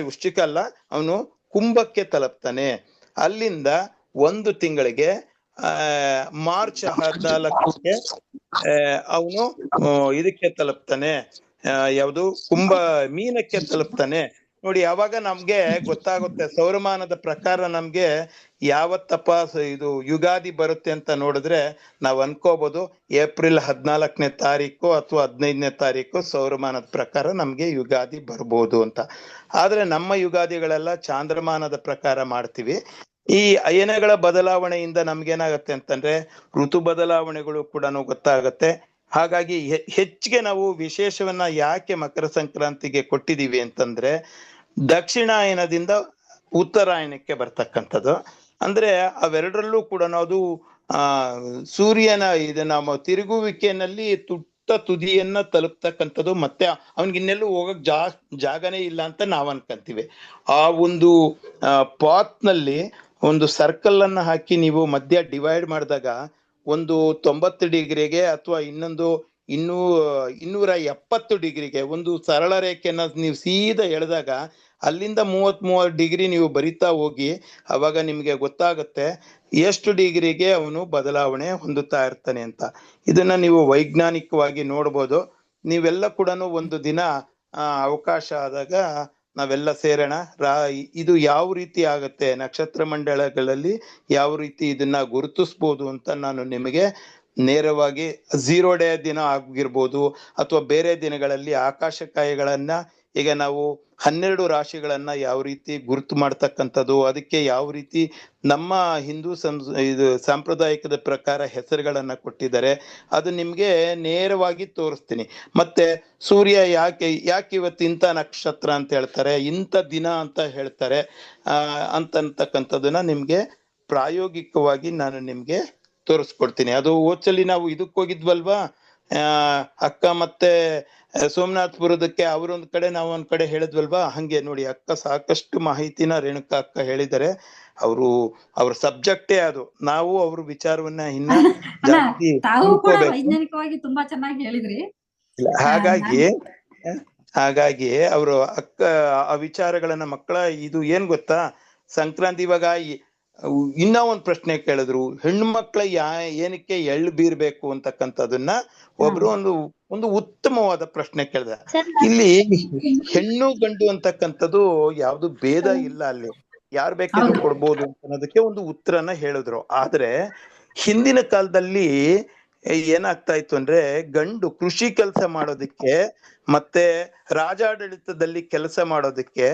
ವೃಶ್ಚಿಕ ಅಲ್ಲ, ಅವನು ಕುಂಭಕ್ಕೆ ತಲುಪ್ತಾನೆ. ಅಲ್ಲಿಂದ 1 ತಿಂಗಳಿಗೆ ಮಾರ್ಚ್ 14ಕ್ಕೆ ಅವನು ಇದಕ್ಕೆ ತಲುಪ್ತಾನೆ, ಯಾವುದು ಮೀನಕ್ಕೆ ತಲುಪ್ತಾನೆ. ನೋಡಿ, ಯಾವಾಗ ನಮ್ಗೆ ಗೊತ್ತಾಗುತ್ತೆ ಸೌರಮಾನದ ಪ್ರಕಾರ ನಮ್ಗೆ ಯಾವತ್ತಪ್ಪ ಇದು ಯುಗಾದಿ ಬರುತ್ತೆ ಅಂತ ನೋಡಿದ್ರೆ ನಾವ್ ಅನ್ಕೋಬಹುದು ಏಪ್ರಿಲ್ 14ನೇ ತಾರೀಕು ಅಥವಾ 15ನೇ ತಾರೀಕು ಸೌರಮಾನದ ಪ್ರಕಾರ ನಮ್ಗೆ ಯುಗಾದಿ ಬರ್ಬೋದು ಅಂತ. ಆದ್ರೆ ನಮ್ಮ ಯುಗಾದಿಗಳೆಲ್ಲ ಚಾಂದ್ರಮಾನದ ಪ್ರಕಾರ ಮಾಡ್ತೀವಿ. ಈ ಅಯನಗಳ ಬದಲಾವಣೆಯಿಂದ ನಮ್ಗೇನಾಗತ್ತೆ ಅಂತಂದ್ರೆ ಋತು ಬದಲಾವಣೆಗಳು ಕೂಡ ಗೊತ್ತಾಗತ್ತೆ. ಹಾಗಾಗಿ ಹೆಚ್ಚಿಗೆ ನಾವು ವಿಶೇಷವನ್ನ ಯಾಕೆ ಮಕರ ಸಂಕ್ರಾಂತಿಗೆ ಕೊಟ್ಟಿದೀವಿ ಅಂತಂದ್ರೆ, ದಕ್ಷಿಣಾಯನದಿಂದ ಉತ್ತರಾಯಣಕ್ಕೆ ಬರ್ತಕ್ಕಂಥದ್ದು. ಅಂದ್ರೆ ಅವೆರಡರಲ್ಲೂ ಕೂಡ ಅದು ಸೂರ್ಯನ ನಮ್ಮ ತಿರುಗುವಿಕೆಯಲ್ಲಿ ತುದಿಯನ್ನ ತಲುಪ್ತಕ್ಕಂಥದ್ದು. ಮತ್ತೆ ಅವನ್ಗಿನ್ನೆಲ್ಲೂ ಹೋಗಕ್ ಜಾಗನೇ ಇಲ್ಲ ಅಂತ ನಾವ್ ಅನ್ಕಂತೀವಿ. ಆ ಒಂದು ಪಾತ್ನಲ್ಲಿ ಒಂದು ಸರ್ಕಲ್ ಅನ್ನ ಹಾಕಿ ನೀವು ಮಧ್ಯ ಡಿವೈಡ್ ಮಾಡಿದಾಗ ಒಂದು 90 ಡಿಗ್ರಿಗೆ ಅಥವಾ ಇನ್ನೊಂದು 270 ಡಿಗ್ರಿಗೆ ಒಂದು ಸರಳ ರೇಖೆಯನ್ನ ನೀವು ಸೀದಾ ಎಳೆದಾಗ ಅಲ್ಲಿಂದ 30 ಡಿಗ್ರಿ ನೀವು ಬರಿತಾ ಹೋಗಿ ಅವಾಗ ನಿಮ್ಗೆ ಗೊತ್ತಾಗುತ್ತೆ ಎಷ್ಟು ಡಿಗ್ರಿಗೆ ಅವನು ಬದಲಾವಣೆ ಹೊಂದುತ್ತಾ ಇರ್ತಾನೆ ಅಂತ. ಇದನ್ನ ನೀವು ವೈಜ್ಞಾನಿಕವಾಗಿ ನೋಡ್ಬೋದು. ನೀವೆಲ್ಲ ಕೂಡ ಒಂದು ದಿನ ಅವಕಾಶ ಆದಾಗ ನಾವೆಲ್ಲ ಸೇರೋಣ. ಇದು ಯಾವ ರೀತಿ ಆಗತ್ತೆ, ನಕ್ಷತ್ರ ಮಂಡಳಗಳಲ್ಲಿ ಯಾವ ರೀತಿ ಇದನ್ನ ಗುರುತಿಸ್ಬೋದು ಅಂತ ನಾನು ನಿಮಗೆ ನೇರವಾಗಿ 0 ಡೇ ದಿನ ಆಗಿರ್ಬೋದು ಅಥವಾ ಬೇರೆ ದಿನಗಳಲ್ಲಿ ಆಕಾಶಕಾಯಿಗಳನ್ನ ಈಗ ನಾವು 12 ರಾಶಿಗಳನ್ನ ಯಾವ ರೀತಿ ಗುರುತು ಮಾಡ್ತಕ್ಕಂಥದ್ದು, ಅದಕ್ಕೆ ಯಾವ ರೀತಿ ನಮ್ಮ ಹಿಂದೂ ಇದು ಸಾಂಪ್ರದಾಯಿಕದ ಪ್ರಕಾರ ಹೆಸರುಗಳನ್ನ ಕೊಟ್ಟಿದ್ದಾರೆ, ಅದು ನಿಮ್ಗೆ ನೇರವಾಗಿ ತೋರಿಸ್ತೀನಿ. ಮತ್ತೆ ಸೂರ್ಯ ಯಾಕೆ ಇವತ್ತು ಇಂಥ ನಕ್ಷತ್ರ ಅಂತ ಹೇಳ್ತಾರೆ, ಇಂಥ ದಿನ ಅಂತ ಹೇಳ್ತಾರೆ ಅಂತಕ್ಕಂಥದ್ದನ್ನ ನಿಮ್ಗೆ ಪ್ರಾಯೋಗಿಕವಾಗಿ ನಾನು ನಿಮ್ಗೆ ತೋರಿಸ್ಕೊಡ್ತೀನಿ. ಅದು ಓಚಲ್ಲಿ ನಾವು ಇದಕ್ಕೆ ಹೋಗಿದ್ವಲ್ವಾ, ಅಕ್ಕ ಮತ್ತೆ ಸೋಮನಾಥ್ಪುರದಕ್ಕೆ ಅವರೊಂದ್ ಕಡೆ ನಾವು ಒಂದ್ ಕಡೆ ಹೇಳಿದ್ವಲ್ವಾ, ಹಂಗೆ ನೋಡಿ ಅಕ್ಕ ಸಾಕಷ್ಟು ಮಾಹಿತಿನ ರೇಣುಕಾ ಅಕ್ಕ ಹೇಳಿದ್ದಾರೆ. ಅವ್ರ ಸಬ್ಜೆಕ್ಟೇ ಅದು. ನಾವು ಅವ್ರ ವಿಚಾರವನ್ನ ಇನ್ನ ಜಾಸ್ತಿ ತಾವು ಕೂಡ ತಿಳ್ಕೋಬೇಕು. ವೈಜ್ಞಾನಿಕವಾಗಿ ತುಂಬಾ ಚೆನ್ನಾಗಿ ಹೇಳಿದ್ರಿ. ಹಾಗಾಗಿ ಅವರು ಅಕ್ಕ ಆ ವಿಚಾರಗಳನ್ನ ಮಕ್ಕಳ ಇದು ಏನ್ ಗೊತ್ತಾ, ಸಂಕ್ರಾಂತಿ ಇವಾಗ ಇನ್ನ ಒಂದ್ ಪ್ರಶ್ನೆ ಕೇಳಿದ್ರು, ಹೆಣ್ಣು ಮಕ್ಕಳ ಏನಕ್ಕೆ ಎಳ್ಳು ಬೀರ್ಬೇಕು ಅಂತಕ್ಕಂಥದನ್ನ ಒಬ್ರು ಒಂದು ಉತ್ತಮವಾದ ಪ್ರಶ್ನೆ ಕೇಳಿದ. ಇಲ್ಲಿ ಹೆಣ್ಣು ಗಂಡು ಅಂತಕ್ಕಂಥದ್ದು ಯಾವ್ದು ಭೇದ ಇಲ್ಲ, ಅಲ್ಲಿ ಯಾರ್ ಬೇಕಾದ್ರೂ ಕೊಡ್ಬೋದು ಅನ್ನೋದಕ್ಕೆ ಒಂದು ಉತ್ತರನ ಹೇಳಿದ್ರು. ಆದ್ರೆ ಹಿಂದಿನ ಕಾಲದಲ್ಲಿ ಏನಾಗ್ತಾ ಇತ್ತು ಅಂದ್ರೆ, ಗಂಡು ಕೃಷಿ ಕೆಲಸ ಮಾಡೋದಿಕ್ಕೆ ಮತ್ತೆ ರಾಜಾಡಳಿತದಲ್ಲಿ ಕೆಲಸ ಮಾಡೋದಿಕ್ಕೆ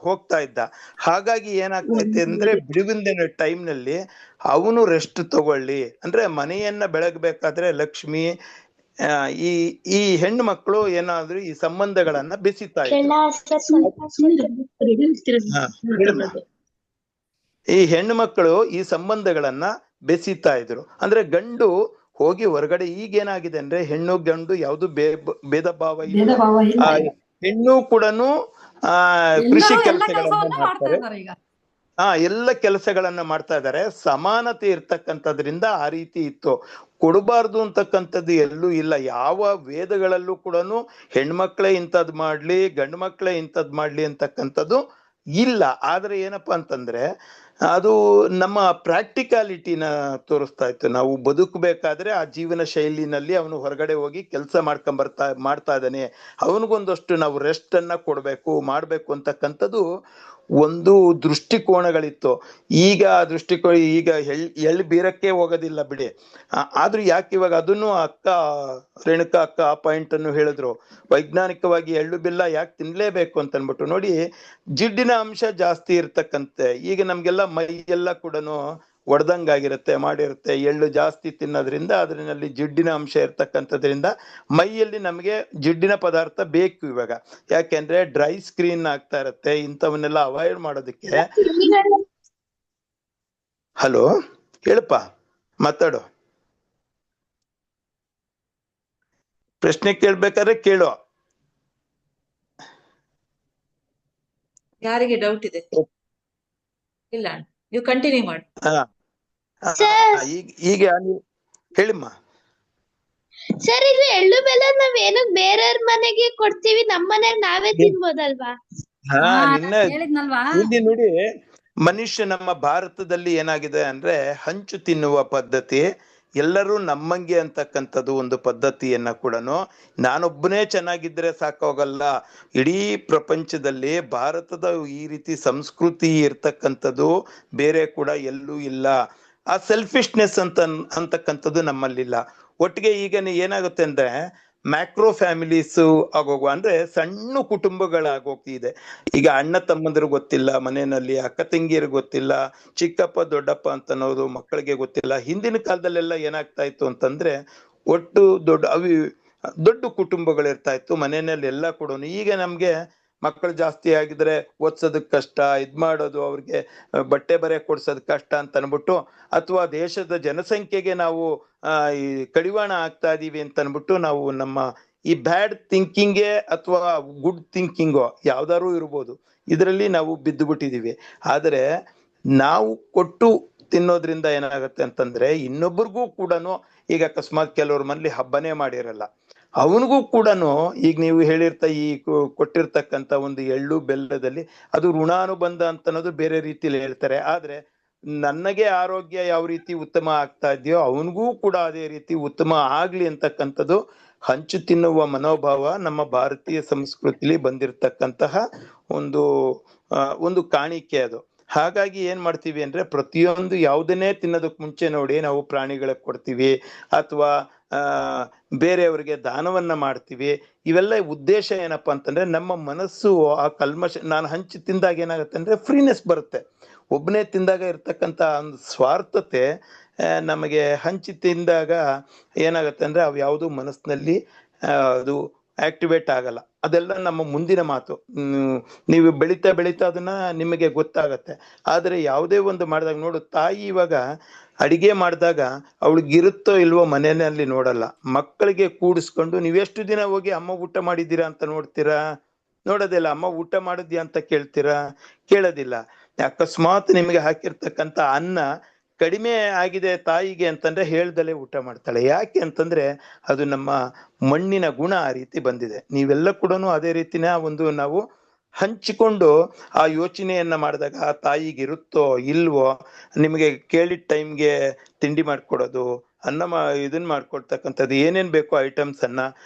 ಹೋಗ್ತಾ ಇದ್ದ. ಹಾಗಾಗಿ ಏನಾಗ್ತೈತೆ ಅಂದ್ರೆ, ಬಿಡುವಿನ ಟೈಮ್ ನಲ್ಲಿ ಅವನು ರೆಸ್ಟ್ ತಗೊಳ್ಳಿ ಅಂದ್ರೆ, ಮನೆಯನ್ನ ಬೆಳಗ್ಬೇಕಾದ್ರೆ ಲಕ್ಷ್ಮಿ ಈ ಹೆಣ್ಣು ಮಕ್ಕಳು ಏನಾದ್ರು ಈ ಸಂಬಂಧಗಳನ್ನ ಬೆಸಿತಾ ಇದ್ರು. ಈ ಹೆಣ್ಣು ಮಕ್ಕಳು ಈ ಸಂಬಂಧಗಳನ್ನ ಬೆಸಿತಾ ಇದ್ರು. ಅಂದ್ರೆ ಗಂಡು ಹೋಗಿ ಹೊರಗಡೆ, ಈಗೇನಾಗಿದೆ ಅಂದ್ರೆ ಹೆಣ್ಣು ಗಂಡು ಯಾವ್ದು ಭೇದ ಭಾವ ಇಲ್ಲ. ಹೆಣ್ಣು ಕೂಡ ಕೃಷಿ ಕೆಲಸಗಳನ್ನ ಮಾಡ್ತಾರೆ, ಎಲ್ಲ ಕೆಲಸಗಳನ್ನ ಮಾಡ್ತಾ ಇದ್ದಾರೆ. ಸಮಾನತೆ ಇರ್ತಕ್ಕಂಥದ್ರಿಂದ ಆ ರೀತಿ ಇತ್ತು. ಕೊಡಬಾರ್ದು ಅಂತಕ್ಕಂಥದ್ದು ಎಲ್ಲೂ ಇಲ್ಲ. ಯಾವ ವೇದಗಳಲ್ಲೂ ಕೂಡ ಹೆಣ್ಮಕ್ಳೇ ಇಂಥದ್ ಮಾಡ್ಲಿ ಗಂಡು ಮಕ್ಳೇ ಇಂಥದ್ ಮಾಡ್ಲಿ ಅಂತಕ್ಕಂಥದ್ದು ಇಲ್ಲ. ಆದ್ರೆ ಏನಪ್ಪಾ ಅಂತಂದ್ರೆ, ಅದು ನಮ್ಮ ಪ್ರಾಕ್ಟಿಕಾಲಿಟಿನ ತೋರಿಸ್ತಾ ಇತ್ತು. ನಾವು ಬದುಕಬೇಕಾದ್ರೆ ಆ ಜೀವನ ಶೈಲಿನಲ್ಲಿ ಅವನು ಹೊರಗಡೆ ಹೋಗಿ ಕೆಲಸ ಮಾಡ್ತಾ ಇದ್ದಾನೆ, ಅವನಿಗೊಂದಷ್ಟು ನಾವು ರೆಸ್ಟ್ ಅನ್ನ ಮಾಡ್ಬೇಕು ಅಂತಕ್ಕಂಥದ್ದು ಒಂದು ದೃಷ್ಟಿಕೋನಗಳಿತ್ತು. ಈಗ ಆ ದೃಷ್ಟಿಕೋನ ಈಗ ಎಳ್ಳು ಬೀರಕ್ಕೆ ಹೋಗೋದಿಲ್ಲ ಬಿಡಿ. ಆದ್ರೂ ಯಾಕೆ ಇವಾಗ ಅದನ್ನು ರೇಣುಕಾ ಅಕ್ಕ ಆ ಪಾಯಿಂಟ್ ಅನ್ನು ಹೇಳಿದ್ರು, ವೈಜ್ಞಾನಿಕವಾಗಿ ಎಳ್ಳು ಬೆಲ್ಲ ಯಾಕೆ ತಿನ್ಲೇಬೇಕು ಅಂತ ಅನ್ಬಿಟ್ಟು. ನೋಡಿ, ಜಿಡ್ಡಿನ ಅಂಶ ಜಾಸ್ತಿ ಇರ್ತಕ್ಕಂತೆ. ಈಗ ನಮ್ಗೆಲ್ಲ ಮೈ ಎಲ್ಲ ಕೂಡ ಒಡೆದಂಗಾಗಿರುತ್ತೆ, ಮಾಡಿರುತ್ತೆ. ಎಳ್ಳು ಜಾಸ್ತಿ ತಿನ್ನೋದ್ರಿಂದ ಅದರಲ್ಲಿ ಜಿಡ್ಡಿನ ಅಂಶ ಇರ್ತಕ್ಕಂಥದ್ರಿಂದ ಮೈಯಲ್ಲಿ ನಮಗೆ ಜಿಡ್ಡಿನ ಪದಾರ್ಥ ಬೇಕು ಇವಾಗ. ಯಾಕೆಂದ್ರೆ ಡ್ರೈ ಸ್ಕ್ರೀನ್ ಆಗ್ತಾ ಇರತ್ತೆ. ಇಂಥವನ್ನೆಲ್ಲ ಅವಾಯ್ಡ್ ಮಾಡೋದಕ್ಕೆ. ಹಲೋ, ಹೇಳಪ್ಪ, ಮಾತಾಡು. ಪ್ರಶ್ನೆ ಕೇಳ್ಬೇಕಾದ್ರೆ ಕೇಳು. ಯಾರಿಗೆ ಡೌಟ್ ಇದೆ? ಇಲ್ಲ, ನೀವು ಕಂಟಿನ್ಯೂ ಮಾಡಿ. ಈಗ ಹೇಳಿಮ್ಮ. ಸರ್, ಇದು ಎಳ್ಳು ಬೆಲ್ಲ ನಾವೇನು ಬೇರೆಯವ್ರ ಮನೆಗೆ ಕೊಡ್ತೀವಿ, ನಮ್ಮ ಮನೆಗ್ ನಾವೇ ತಿನ್ಬೋದಲ್ವಾ? ಇಲ್ಲಿ ನೋಡಿ, ಮನುಷ್ಯ ನಮ್ಮ ಭಾರತದಲ್ಲಿ ಏನಾಗಿದೆ ಅಂದ್ರೆ, ಹಂಚು ತಿನ್ನುವ ಪದ್ಧತಿ, ಎಲ್ಲರೂ ನಮ್ಮಂಗೆ ಅಂತಕ್ಕಂಥದ್ದು ಒಂದು ಪದ್ಧತಿಯನ್ನ ಕೂಡ, ನಾನೊಬ್ಬನೇ ಚೆನ್ನಾಗಿದ್ರೆ ಸಾಕೋಗಲ್ಲ. ಇಡೀ ಪ್ರಪಂಚದಲ್ಲಿ ಭಾರತದ ಈ ರೀತಿ ಸಂಸ್ಕೃತಿ ಇರ್ತಕ್ಕಂಥದ್ದು ಬೇರೆ ಕೂಡ ಎಲ್ಲೂ ಇಲ್ಲ. ಆ ಸೆಲ್ಫಿಶ್ನೆಸ್ ಅಂತಕ್ಕಂಥದ್ದು ನಮ್ಮಲ್ಲಿಲ್ಲ. ಒಟ್ಟಿಗೆ ಈಗ ಏನಾಗುತ್ತೆ ಅಂದ್ರೆ, ಮ್ಯಾಕ್ರೋ ಫ್ಯಾಮಿಲೀಸ್ ಆಗೋಗುವ, ಅಂದ್ರೆ ಸಣ್ಣ ಕುಟುಂಬಗಳಾಗೋಗ್ತಿದೆ. ಈಗ ಅಣ್ಣ ತಮ್ಮಂದ್ರು ಗೊತ್ತಿಲ್ಲ ಮನೆಯಲ್ಲಿ, ಅಕ್ಕ ತಂಗಿಯರು ಗೊತ್ತಿಲ್ಲ, ಚಿಕ್ಕಪ್ಪ ದೊಡ್ಡಪ್ಪ ಅಂತ ಅನ್ನೋದು ಮಕ್ಕಳಿಗೆ ಗೊತ್ತಿಲ್ಲ. ಹಿಂದಿನ ಕಾಲದಲ್ಲೆಲ್ಲ ಏನಾಗ್ತಾ ಇತ್ತು ಅಂತಂದ್ರೆ, ಒಟ್ಟು ದೊಡ್ಡ ಕುಟುಂಬಗಳಿರ್ತಾ ಇತ್ತು ಮನೆಯಲ್ಲಿ ಎಲ್ಲ ಕೂಡ. ಈಗ ನಮ್ಗೆ ಮಕ್ಕಳು ಜಾಸ್ತಿ ಆಗಿದ್ರೆ ಓದ್ಸೋದಕ್ ಕಷ್ಟ, ಮಾಡೋದು, ಅವ್ರಿಗೆ ಬಟ್ಟೆ ಬರೆ ಕೊಡ್ಸೋದ್ ಕಷ್ಟ ಅಂತ ಅನ್ಬಿಟ್ಟು, ಅಥವಾ ದೇಶದ ಜನಸಂಖ್ಯೆಗೆ ನಾವು ಈ ಕಡಿವಾಣ ಆಗ್ತಾ ಇದೀವಿ ಅಂತ ಅನ್ಬಿಟ್ಟು, ನಾವು ನಮ್ಮ ಈ ಬ್ಯಾಡ್ ಥಿಂಕಿಂಗ್ಗೆ ಅಥವಾ ಗುಡ್ ಥಿಂಕಿಂಗೋ ಯಾವ್ದಾರು ಇರ್ಬೋದು, ಇದರಲ್ಲಿ ನಾವು ಬಿದ್ದು ಬಿಟ್ಟಿದೀವಿ. ಆದ್ರೆ ನಾವು ಕೊಟ್ಟು ತಿನ್ನೋದ್ರಿಂದ ಏನಾಗುತ್ತೆ ಅಂತಂದ್ರೆ, ಇನ್ನೊಬ್ಬರಿಗೂ ಕೂಡ, ಈಗ ಅಕಸ್ಮಾತ್ ಕೆಲವ್ರ ಮನೇಲಿ ಹಬ್ಬನೇ ಮಾಡಿರಲ್ಲ, ಅವನಿಗೂ ಕೂಡ ಈಗ ನೀವು ಈ ಕೊಟ್ಟಿರ್ತಕ್ಕಂಥ ಒಂದು ಎಳ್ಳು ಬೆಲ್ಲದಲ್ಲಿ ಅದು ಋಣಾನುಬಂಧ ಅಂತ ಅನ್ನೋದು ಬೇರೆ ರೀತಿಯಲ್ಲಿ ಹೇಳ್ತಾರೆ. ಆದ್ರೆ ನನಗೆ ಆರೋಗ್ಯ ಯಾವ ರೀತಿ ಉತ್ತಮ ಆಗ್ತಾ ಇದೆಯೋ ಅವನಿಗೂ ಕೂಡ ಅದೇ ರೀತಿ ಉತ್ತಮ ಆಗ್ಲಿ ಅಂತಕ್ಕಂಥದ್ದು ಹಂಚು ತಿನ್ನುವ ಮನೋಭಾವ ನಮ್ಮ ಭಾರತೀಯ ಸಂಸ್ಕೃತಿಲಿ ಬಂದಿರತಕ್ಕಂತಹ ಒಂದು ಒಂದು ಕಾಣಿಕೆ ಅದು. ಹಾಗಾಗಿ ಏನ್ ಮಾಡ್ತೀವಿ ಅಂದ್ರೆ ಪ್ರತಿಯೊಂದು ಯಾವುದನ್ನೇ ತಿನ್ನೋದಕ್ ಮುಂಚೆ ನೋಡಿ ನಾವು ಪ್ರಾಣಿಗಳಿಗೆ ಕೊಡ್ತೀವಿ ಅಥವಾ ಬೇರೆಯವರಿಗೆ ದಾನವನ್ನ ಮಾಡ್ತೀವಿ. ಇವೆಲ್ಲ ಉದ್ದೇಶ ಏನಪ್ಪಾ ಅಂತಂದ್ರೆ ನಮ್ಮ ಮನಸ್ಸು ಆ ಕಲ್ಮಶ, ನಾನು ಹಂಚಿ ತಿಂದಾಗ ಏನಾಗುತ್ತೆ ಅಂದ್ರೆ ಫ್ರೀನೆಸ್ ಬರುತ್ತೆ. ಒಬ್ಬನೇ ತಿಂದಾಗ ಇರ್ತಕ್ಕಂಥ ಒಂದು ಸ್ವಾರ್ಥತೆ ನಮಗೆ ಹಂಚಿ ತಿಂದಾಗ ಏನಾಗುತ್ತೆ ಅಂದ್ರೆ ಅವು ಯಾವುದು ಮನಸ್ಸಿನಲ್ಲಿ ಅದು ಆಕ್ಟಿವೇಟ್ ಆಗಲ್ಲ. ಅದೆಲ್ಲ ನಮ್ಮ ಮುಂದಿನ ಮಾತು. ನೀವು ಬೆಳೀತಾ ಬೆಳೀತಾ ಅದನ್ನ ನಿಮಗೆ ಗೊತ್ತಾಗತ್ತೆ. ಆದ್ರೆ ಯಾವುದೇ ಒಂದು ಮಾಡಿದಾಗ ನೋಡು, ತಾಯಿ ಇವಾಗ ಅಡಿಗೆ ಮಾಡಿದಾಗ ಅವಳಿಗಿರುತ್ತೋ ಇಲ್ವೋ ಮನೆಯಲ್ಲಿ ನೋಡಲ್ಲ. ಮಕ್ಕಳಿಗೆ ಕೂಡಿಸ್ಕೊಂಡು ನೀವೆಷ್ಟು ದಿನ ಹೋಗಿ ಅಮ್ಮ ಊಟ ಮಾಡಿದ್ದೀರಾ ಅಂತ ನೋಡ್ತೀರಾ? ನೋಡೋದಿಲ್ಲ. ಅಮ್ಮ ಊಟ ಮಾಡಿದ್ಯಾ ಅಂತ ಕೇಳ್ತೀರಾ? ಕೇಳೋದಿಲ್ಲ. ಅಕಸ್ಮಾತ್ ನಿಮಗೆ ಹಾಕಿರ್ತಕ್ಕಂಥ ಅನ್ನ ಕಡಿಮೆ ಆಗಿದೆ ತಾಯಿಗೆ ಅಂತಂದ್ರೆ ಹೇಳ್ದಲೆ ಊಟ ಮಾಡ್ತಾಳೆ. ಯಾಕೆ ಅಂತಂದ್ರೆ ಅದು ನಮ್ಮ ಮಣ್ಣಿನ ಗುಣ ಆ ರೀತಿ ಬಂದಿದೆ. ನೀವೆಲ್ಲ ಕೂಡ ಅದೇ ರೀತಿನ ಒಂದು ನಾವು ಹಂಚಿಕೊಂಡು ಆ ಯೋಚನೆಯನ್ನ ಮಾಡಿದಾಗ ಆ ತಾಯಿಗೆ ಇರುತ್ತೋ ಇಲ್ವೋ, ನಿಮಗೆ ಕೇಳಿದ ಟೈಮ್ಗೆ ತಿಂಡಿ ಮಾಡ್ಕೊಡೋದು, ಇದನ್ನ ಮಾಡ್ಕೊಡ್ತಕ್ಕಂಥದ್ದು, ಏನೇನ್ ಬೇಕೋ ಐಟಮ್ಸ್ ಅನ್ನ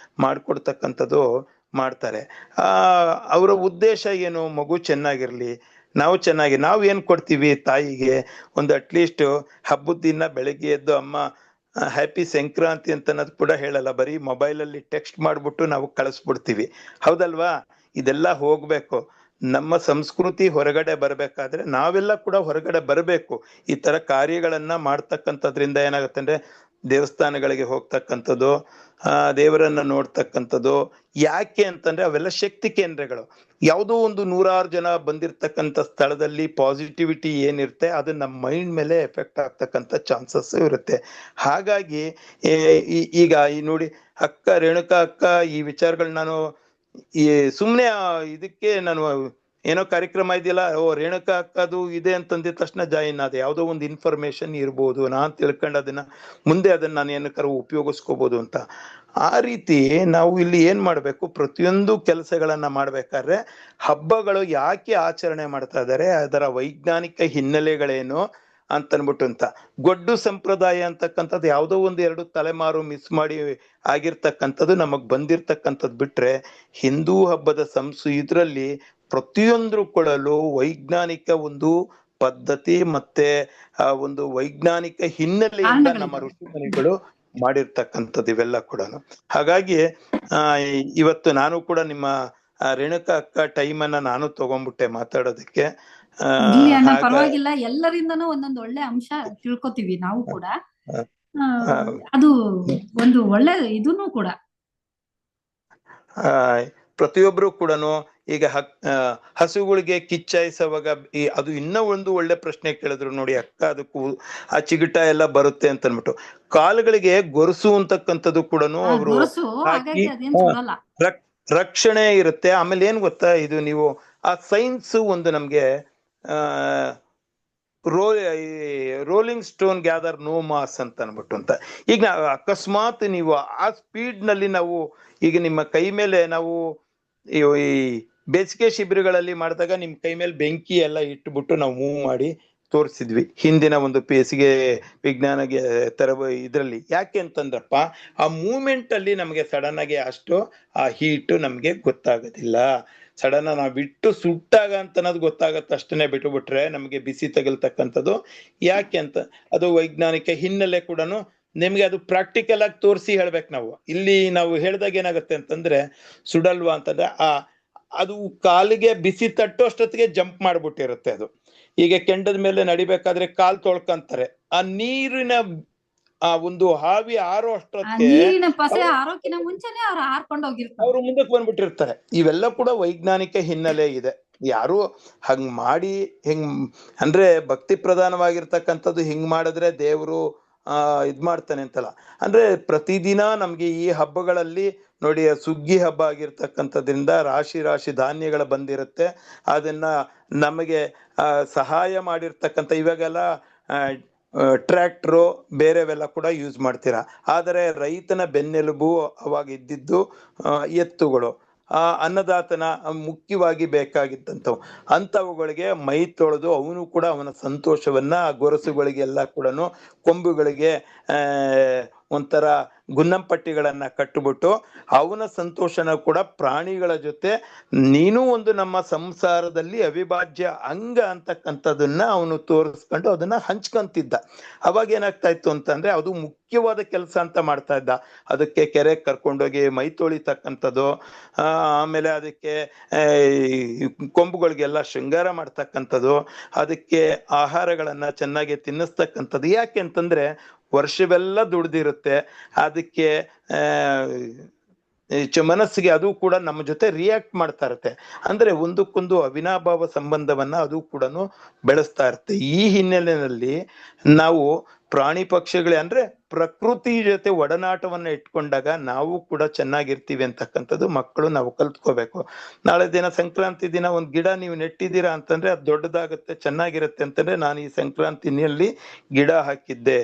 ಮಾಡ್ಕೊಡ್ತಕ್ಕಂಥದ್ದು ಮಾಡ್ತಾರೆ. ಅವರ ಉದ್ದೇಶ ಏನು? ಮಗು ಚೆನ್ನಾಗಿರ್ಲಿ, ನಾವು ಚೆನ್ನಾಗಿ. ನಾವು ಏನ್ ಕೊಡ್ತೀವಿ ತಾಯಿಗೆ? ಒಂದು ಅಟ್ಲೀಸ್ಟ್ ಹಬ್ಬದ ದಿನ ಬೆಳಗ್ಗೆ ಎದ್ದು ಅಮ್ಮ ಹ್ಯಾಪಿ ಸಂಕ್ರಾಂತಿ ಅಂತ ಅನ್ನೋದು ಕೂಡ ಹೇಳಲ್ಲ. ಬರೀ ಮೊಬೈಲಲ್ಲಿ ಟೆಕ್ಸ್ಟ್ ಮಾಡ್ಬಿಟ್ಟು ನಾವು ಕಳಿಸ್ಬಿಡ್ತೀವಿ. ಹೌದಲ್ವಾ? ಇದೆಲ್ಲ ಹೋಗ್ಬೇಕು. ನಮ್ಮ ಸಂಸ್ಕೃತಿ ಹೊರಗಡೆ ಬರ್ಬೇಕಾದ್ರೆ ನಾವೆಲ್ಲ ಕೂಡ ಹೊರಗಡೆ ಬರಬೇಕು. ಈ ತರ ಕಾರ್ಯಗಳನ್ನ ಮಾಡ್ತಕ್ಕಂಥದ್ರಿಂದ ಏನಾಗುತ್ತೆ ಅಂದ್ರೆ ದೇವಸ್ಥಾನಗಳಿಗೆ ಹೋಗ್ತಕ್ಕಂಥದ್ದು, ದೇವರನ್ನ ನೋಡ್ತಕ್ಕಂಥದ್ದು. ಯಾಕೆ ಅಂತಂದ್ರೆ ಅವೆಲ್ಲ ಶಕ್ತಿ ಕೇಂದ್ರಗಳು. ಯಾವುದೋ ಒಂದು 100 ಜನ ಬಂದಿರ್ತಕ್ಕಂಥ ಸ್ಥಳದಲ್ಲಿ ಪಾಸಿಟಿವಿಟಿ ಏನಿರುತ್ತೆ ಅದು ನಮ್ಮ ಮೈಂಡ್ ಮೇಲೆ ಎಫೆಕ್ಟ್ ಆಗ್ತಕ್ಕಂಥ ಚಾನ್ಸಸ್ ಇರುತ್ತೆ. ಹಾಗಾಗಿ ಈಗ ಈ ನೋಡಿ ರೇಣುಕಾ ಅಕ್ಕ ಈ ವಿಚಾರಗಳು ನಾನು ಈ ಸುಮ್ನೆ ಇದಕ್ಕೆ ನಾನು ಏನೋ ಕಾರ್ಯಕ್ರಮ ಇದೆಯಲ್ಲ, ರೇಣುಕಾ ಅಕ್ಕದು ಇದೆ ಅಂತಂದಿದ ತಕ್ಷಣ ಜಾಯಿನ್ ಆದೆ. ಯಾವುದೋ ಒಂದು ಇನ್ಫಾರ್ಮೇಶನ್ ಇರ್ಬೋದು, ನಾನ್ ತಿಳ್ಕೊಂಡು ಅದನ್ನ ಮುಂದೆ ಅದನ್ನ ನಾನು ಏನಕ್ಕಾರ ಉಪಯೋಗಿಸ್ಕೋಬಹುದು ಅಂತ. ಆ ರೀತಿ ನಾವು ಇಲ್ಲಿ ಏನ್ ಮಾಡ್ಬೇಕು, ಪ್ರತಿಯೊಂದು ಕೆಲಸಗಳನ್ನ ಮಾಡ್ಬೇಕಾದ್ರೆ ಹಬ್ಬಗಳು ಯಾಕೆ ಆಚರಣೆ ಮಾಡ್ತಾ ಇದ್ದಾರೆ, ಅದರ ವೈಜ್ಞಾನಿಕ ಹಿನ್ನೆಲೆಗಳೇನು ಅಂತನ್ಬಿಟ್ಟು ಅಂತ. ಗೊಡ್ಡು ಸಂಪ್ರದಾಯ ಅಂತಕ್ಕಂಥದ್ದು ಯಾವುದೋ ಒಂದು 2 ತಲೆಮಾರು ಮಿಸ್ ಮಾಡಿ ಆಗಿರ್ತಕ್ಕಂಥದ್ದು ನಮಗ್ ಬಂದಿರ್ತಕ್ಕಂಥದ್ದು ಬಿಟ್ರೆ, ಹಿಂದೂ ಹಬ್ಬದ ಇದ್ರಲ್ಲಿ ಪ್ರತಿಯೊಂದ್ರು ಕೊಡಲು ವೈಜ್ಞಾನಿಕ ಒಂದು ಪದ್ಧತಿ ಮತ್ತೆ ಆ ಒಂದು ವೈಜ್ಞಾನಿಕ ಹಿನ್ನೆಲೆಯಿಂದ ನಮ್ಮ ಋಷಿಮುನಿಗಳು ಮಾಡಿರ್ತಕ್ಕಂಥದ್ದು ಇವೆಲ್ಲ ಕೂಡ. ಹಾಗಾಗಿ ಇವತ್ತು ನಾನು ಕೂಡ ನಿಮ್ಮ ರೇಣುಕಾ ಅಕ್ಕ ಟೈಮ್ ಅನ್ನ ನಾನು ತಗೊಂಡ್ಬಿಟ್ಟೆ ಮಾತಾಡೋದಕ್ಕೆ. ಪರವಾಗಿಲ್ಲ, ಎಲ್ಲರಿಂದನೂ ಒಂದೊಂದು ಒಳ್ಳೆ ಅಂಶ ತಿಳ್ಕೊತೀವಿ ನಾವು ಕೂಡ. ಅದು ಒಂದು ಒಳ್ಳೆ ಇದೂನು ಕೂಡ. ಪ್ರತಿಯೊಬ್ರು ಕೂಡ ಈಗ ಹಸುಗಳಿಗೆ ಕಿಚ್ಚಾಯಿಸುವಾಗ ಅದು ಇನ್ನೂ ಒಂದು ಒಳ್ಳೆ ಪ್ರಶ್ನೆ ಕೇಳಿದ್ರು ನೋಡಿ ಅಕ್ಕ, ಅದಕ್ಕೂ ಆ ಚಿಗಿಟ ಎಲ್ಲ ಬರುತ್ತೆ ಅಂತ ಅನ್ಬಿಟ್ಟು. ಕಾಲುಗಳಿಗೆ ಗೊರಸು ಅಂತಕ್ಕಂಥದ್ದು ಕೂಡ ಅವರು ಹಾಕಿ ರಕ್ಷಣೆ ಇರುತ್ತೆ. ಆಮೇಲೆ ಏನ್ ಗೊತ್ತಾ, ಇದು ನೀವು ಆ ಸೈನ್ಸ್ ಒಂದು ನಮ್ಗೆ rolling stone gather no moss ಅಂತ ಅನ್ಬಿಟ್ಟು ಅಂತ. ಈಗ ಅಕಸ್ಮಾತ್ ನೀವು ಆ ಸ್ಪೀಡ್ ನಲ್ಲಿ ನಾವು ಈಗ ನಿಮ್ಮ ಕೈ ಮೇಲೆ ನಾವು ಈ ಬೇಸಿಗೆ ಶಿಬಿರಗಳಲ್ಲಿ ಮಾಡಿದಾಗ ನಿಮ್ ಕೈ ಮೇಲೆ ಬೆಂಕಿ ಎಲ್ಲ ಇಟ್ಬಿಟ್ಟು ನಾವು ಮೂವ್ ಮಾಡಿ ತೋರಿಸಿದ್ವಿ ಹಿಂದಿನ ಒಂದು ಬೇಸಿಗೆ ವಿಜ್ಞಾನ ಇದ್ರಲ್ಲಿ. ಯಾಕೆ ಅಂತಂದ್ರಪ್ಪ, ಆ ಮೂವ್ಮೆಂಟ್ ಅಲ್ಲಿ ನಮ್ಗೆ ಸಡನ್ ಆಗಿ ಅಷ್ಟು ಆ ಹೀಟ್ ನಮ್ಗೆ ಗೊತ್ತಾಗೋದಿಲ್ಲ. ಸಡನ್ ನಾವು ಬಿಟ್ಟು ಸುಟ್ಟಾಗ ಅಂತ ಅನ್ನೋದು ಗೊತ್ತಾಗತ್ತೆ, ಅಷ್ಟನ್ನೇ ಬಿಟ್ಟು ಬಿಟ್ರೆ ನಮ್ಗೆ ಬಿಸಿ ತಗಲ್ತಕ್ಕಂಥದ್ದು. ಯಾಕೆ ಅಂತ ಅದು ವೈಜ್ಞಾನಿಕ ಹಿನ್ನೆಲೆ ಕೂಡ ನಿಮ್ಗೆ ಅದು ಪ್ರಾಕ್ಟಿಕಲ್ ಆಗಿ ತೋರಿಸಿ ಹೇಳ್ಬೇಕು ನಾವು. ಇಲ್ಲಿ ನಾವು ಹೇಳ್ದಾಗ ಏನಾಗುತ್ತೆ ಅಂತಂದ್ರೆ ಸುಡಲ್ವಾ ಅಂತಂದ್ರೆ ಅದು ಕಾಲಿಗೆ ಬಿಸಿ ತಟ್ಟೋ ಅಷ್ಟೊತ್ತಿಗೆ ಜಂಪ್ ಮಾಡ್ಬಿಟ್ಟಿರುತ್ತೆ ಅದು. ಈಗ ಕೆಂಡದ ಮೇಲೆ ನಡಿಬೇಕಾದ್ರೆ ಕಾಲ್ ತೊಳ್ಕಂತಾರೆ, ಆ ನೀರಿನ ಆ ಒಂದು ಹಾವಿ ಆರೋ ಅಷ್ಟೊತ್ತಿಗೆ ಅವ್ರು ಮುಂದಕ್ಕೆ ಬಂದ್ಬಿಟ್ಟಿರ್ತಾರೆ. ಇವೆಲ್ಲ ಕೂಡ ವೈಜ್ಞಾನಿಕ ಹಿನ್ನೆಲೆ ಇದೆ. ಯಾರು ಹಂಗ್ ಮಾಡಿ ಅಂದ್ರೆ ಭಕ್ತಿ ಪ್ರಧಾನವಾಗಿರ್ತಕ್ಕಂಥದ್ದು ಹಿಂಗ್ ಮಾಡಿದ್ರೆ ದೇವ್ರು ಇದ್ ಮಾಡ್ತಾನೆ ಅಂತಲ್ಲ. ಅಂದ್ರೆ ಪ್ರತಿದಿನ ನಮ್ಗೆ ಈ ಹಬ್ಬಗಳಲ್ಲಿ ನೋಡಿ, ಸುಗ್ಗಿ ಹಬ್ಬ ಆಗಿರ್ತಕ್ಕಂಥದ್ರಿಂದ ರಾಶಿ ರಾಶಿ ಧಾನ್ಯಗಳ ಬಂದಿರುತ್ತೆ. ಅದನ್ನ ನಮಗೆ ಸಹಾಯ ಮಾಡಿರ್ತಕ್ಕಂಥ ಇವಾಗೆಲ್ಲ ಟ್ರ್ಯಾಕ್ಟ್ರು ಬೇರೆವೆಲ್ಲ ಕೂಡ ಯೂಸ್ ಮಾಡ್ತೀರಾ. ಆದರೆ ರೈತನ ಬೆನ್ನೆಲುಬು ಅವಾಗ ಇದ್ದಿದ್ದು ಎತ್ತುಗಳು. ಆ ಅನ್ನದಾತನ ಮುಖ್ಯವಾಗಿ ಬೇಕಾಗಿದ್ದಂಥವು ಅಂಥವುಗಳಿಗೆ ಮೈ ತೊಳೆದು ಅವನು ಕೂಡ ಅವನ ಸಂತೋಷವನ್ನ ಆ ಗೊರಸುಗಳಿಗೆಲ್ಲ ಕೂಡ ಕೊಂಬುಗಳಿಗೆ ಒಂಥರ ಗುನ್ನಂಪಟ್ಟಿಗಳನ್ನ ಕಟ್ಟಿಬಿಟ್ಟು ಅವನ ಸಂತೋಷನ ಕೂಡ ಪ್ರಾಣಿಗಳ ಜೊತೆ ನೀನು ಒಂದು ನಮ್ಮ ಸಂಸಾರದಲ್ಲಿ ಅವಿಭಾಜ್ಯ ಅಂಗ ಅಂತಕ್ಕಂಥದನ್ನ ಅವನು ತೋರಿಸ್ಕೊಂಡು ಅದನ್ನ ಹಂಚ್ಕೊಂತಿದ್ದ. ಅವಾಗ ಏನಾಗ್ತಾ ಇತ್ತು ಅಂತಂದ್ರೆ ಅದು ಮುಖ್ಯವಾದ ಕೆಲಸ ಅಂತ ಮಾಡ್ತಾ ಇದ್ದ. ಅದಕ್ಕೆ ಕೆರೆ ಕರ್ಕೊಂಡೋಗಿ ಮೈ ತೊಳಿತಕ್ಕಂಥದ್ದು, ಆಮೇಲೆ ಅದಕ್ಕೆ ಕೊಂಬುಗಳಿಗೆಲ್ಲ ಶೃಂಗಾರ ಮಾಡ್ತಕ್ಕಂಥದ್ದು, ಅದಕ್ಕೆ ಆಹಾರಗಳನ್ನ ಚೆನ್ನಾಗಿ ತಿನ್ನಿಸ್ತಕ್ಕಂಥದ್ದು. ಯಾಕೆ ಅಂತಂದ್ರೆ ವರ್ಷವೆಲ್ಲ ದುಡ್ದಿರುತ್ತೆ, ಅದಕ್ಕೆ ಮನಸ್ಸಿಗೆ ಅದು ಕೂಡ ನಮ್ಮ ಜೊತೆ ರಿಯಾಕ್ಟ್ ಮಾಡ್ತಾ ಇರುತ್ತೆ. ಅಂದ್ರೆ ಒಂದಕ್ಕೊಂದು ಅವಿನಾಭಾವ ಸಂಬಂಧವನ್ನ ಅದು ಕೂಡ ಬೆಳೆಸ್ತಾ ಇರುತ್ತೆ. ಈ ಹಿನ್ನೆಲೆಯಲ್ಲಿ ನಾವು ಪ್ರಾಣಿ ಪಕ್ಷಿಗಳೇ ಅಂದ್ರೆ ಪ್ರಕೃತಿ ಜೊತೆ ಒಡನಾಟವನ್ನ ಇಟ್ಕೊಂಡಾಗ ನಾವು ಕೂಡ ಚೆನ್ನಾಗಿರ್ತೀವಿ ಅಂತಕ್ಕಂಥದ್ದು ಮಕ್ಕಳು ನಾವು ಕಲ್ತ್ಕೋಬೇಕು. ನಾಳೆ ದಿನ ಸಂಕ್ರಾಂತಿ ದಿನ ಒಂದ್ ಗಿಡ ನೀವು ನೆಟ್ಟಿದ್ದೀರಾ ಅಂತಂದ್ರೆ ಅದು ದೊಡ್ಡದಾಗುತ್ತೆ, ಚೆನ್ನಾಗಿರುತ್ತೆ ಅಂತಂದ್ರೆ ನಾನು ಈ ಸಂಕ್ರಾಂತಿನಲ್ಲಿ ಗಿಡ ಹಾಕಿದ್ದೆ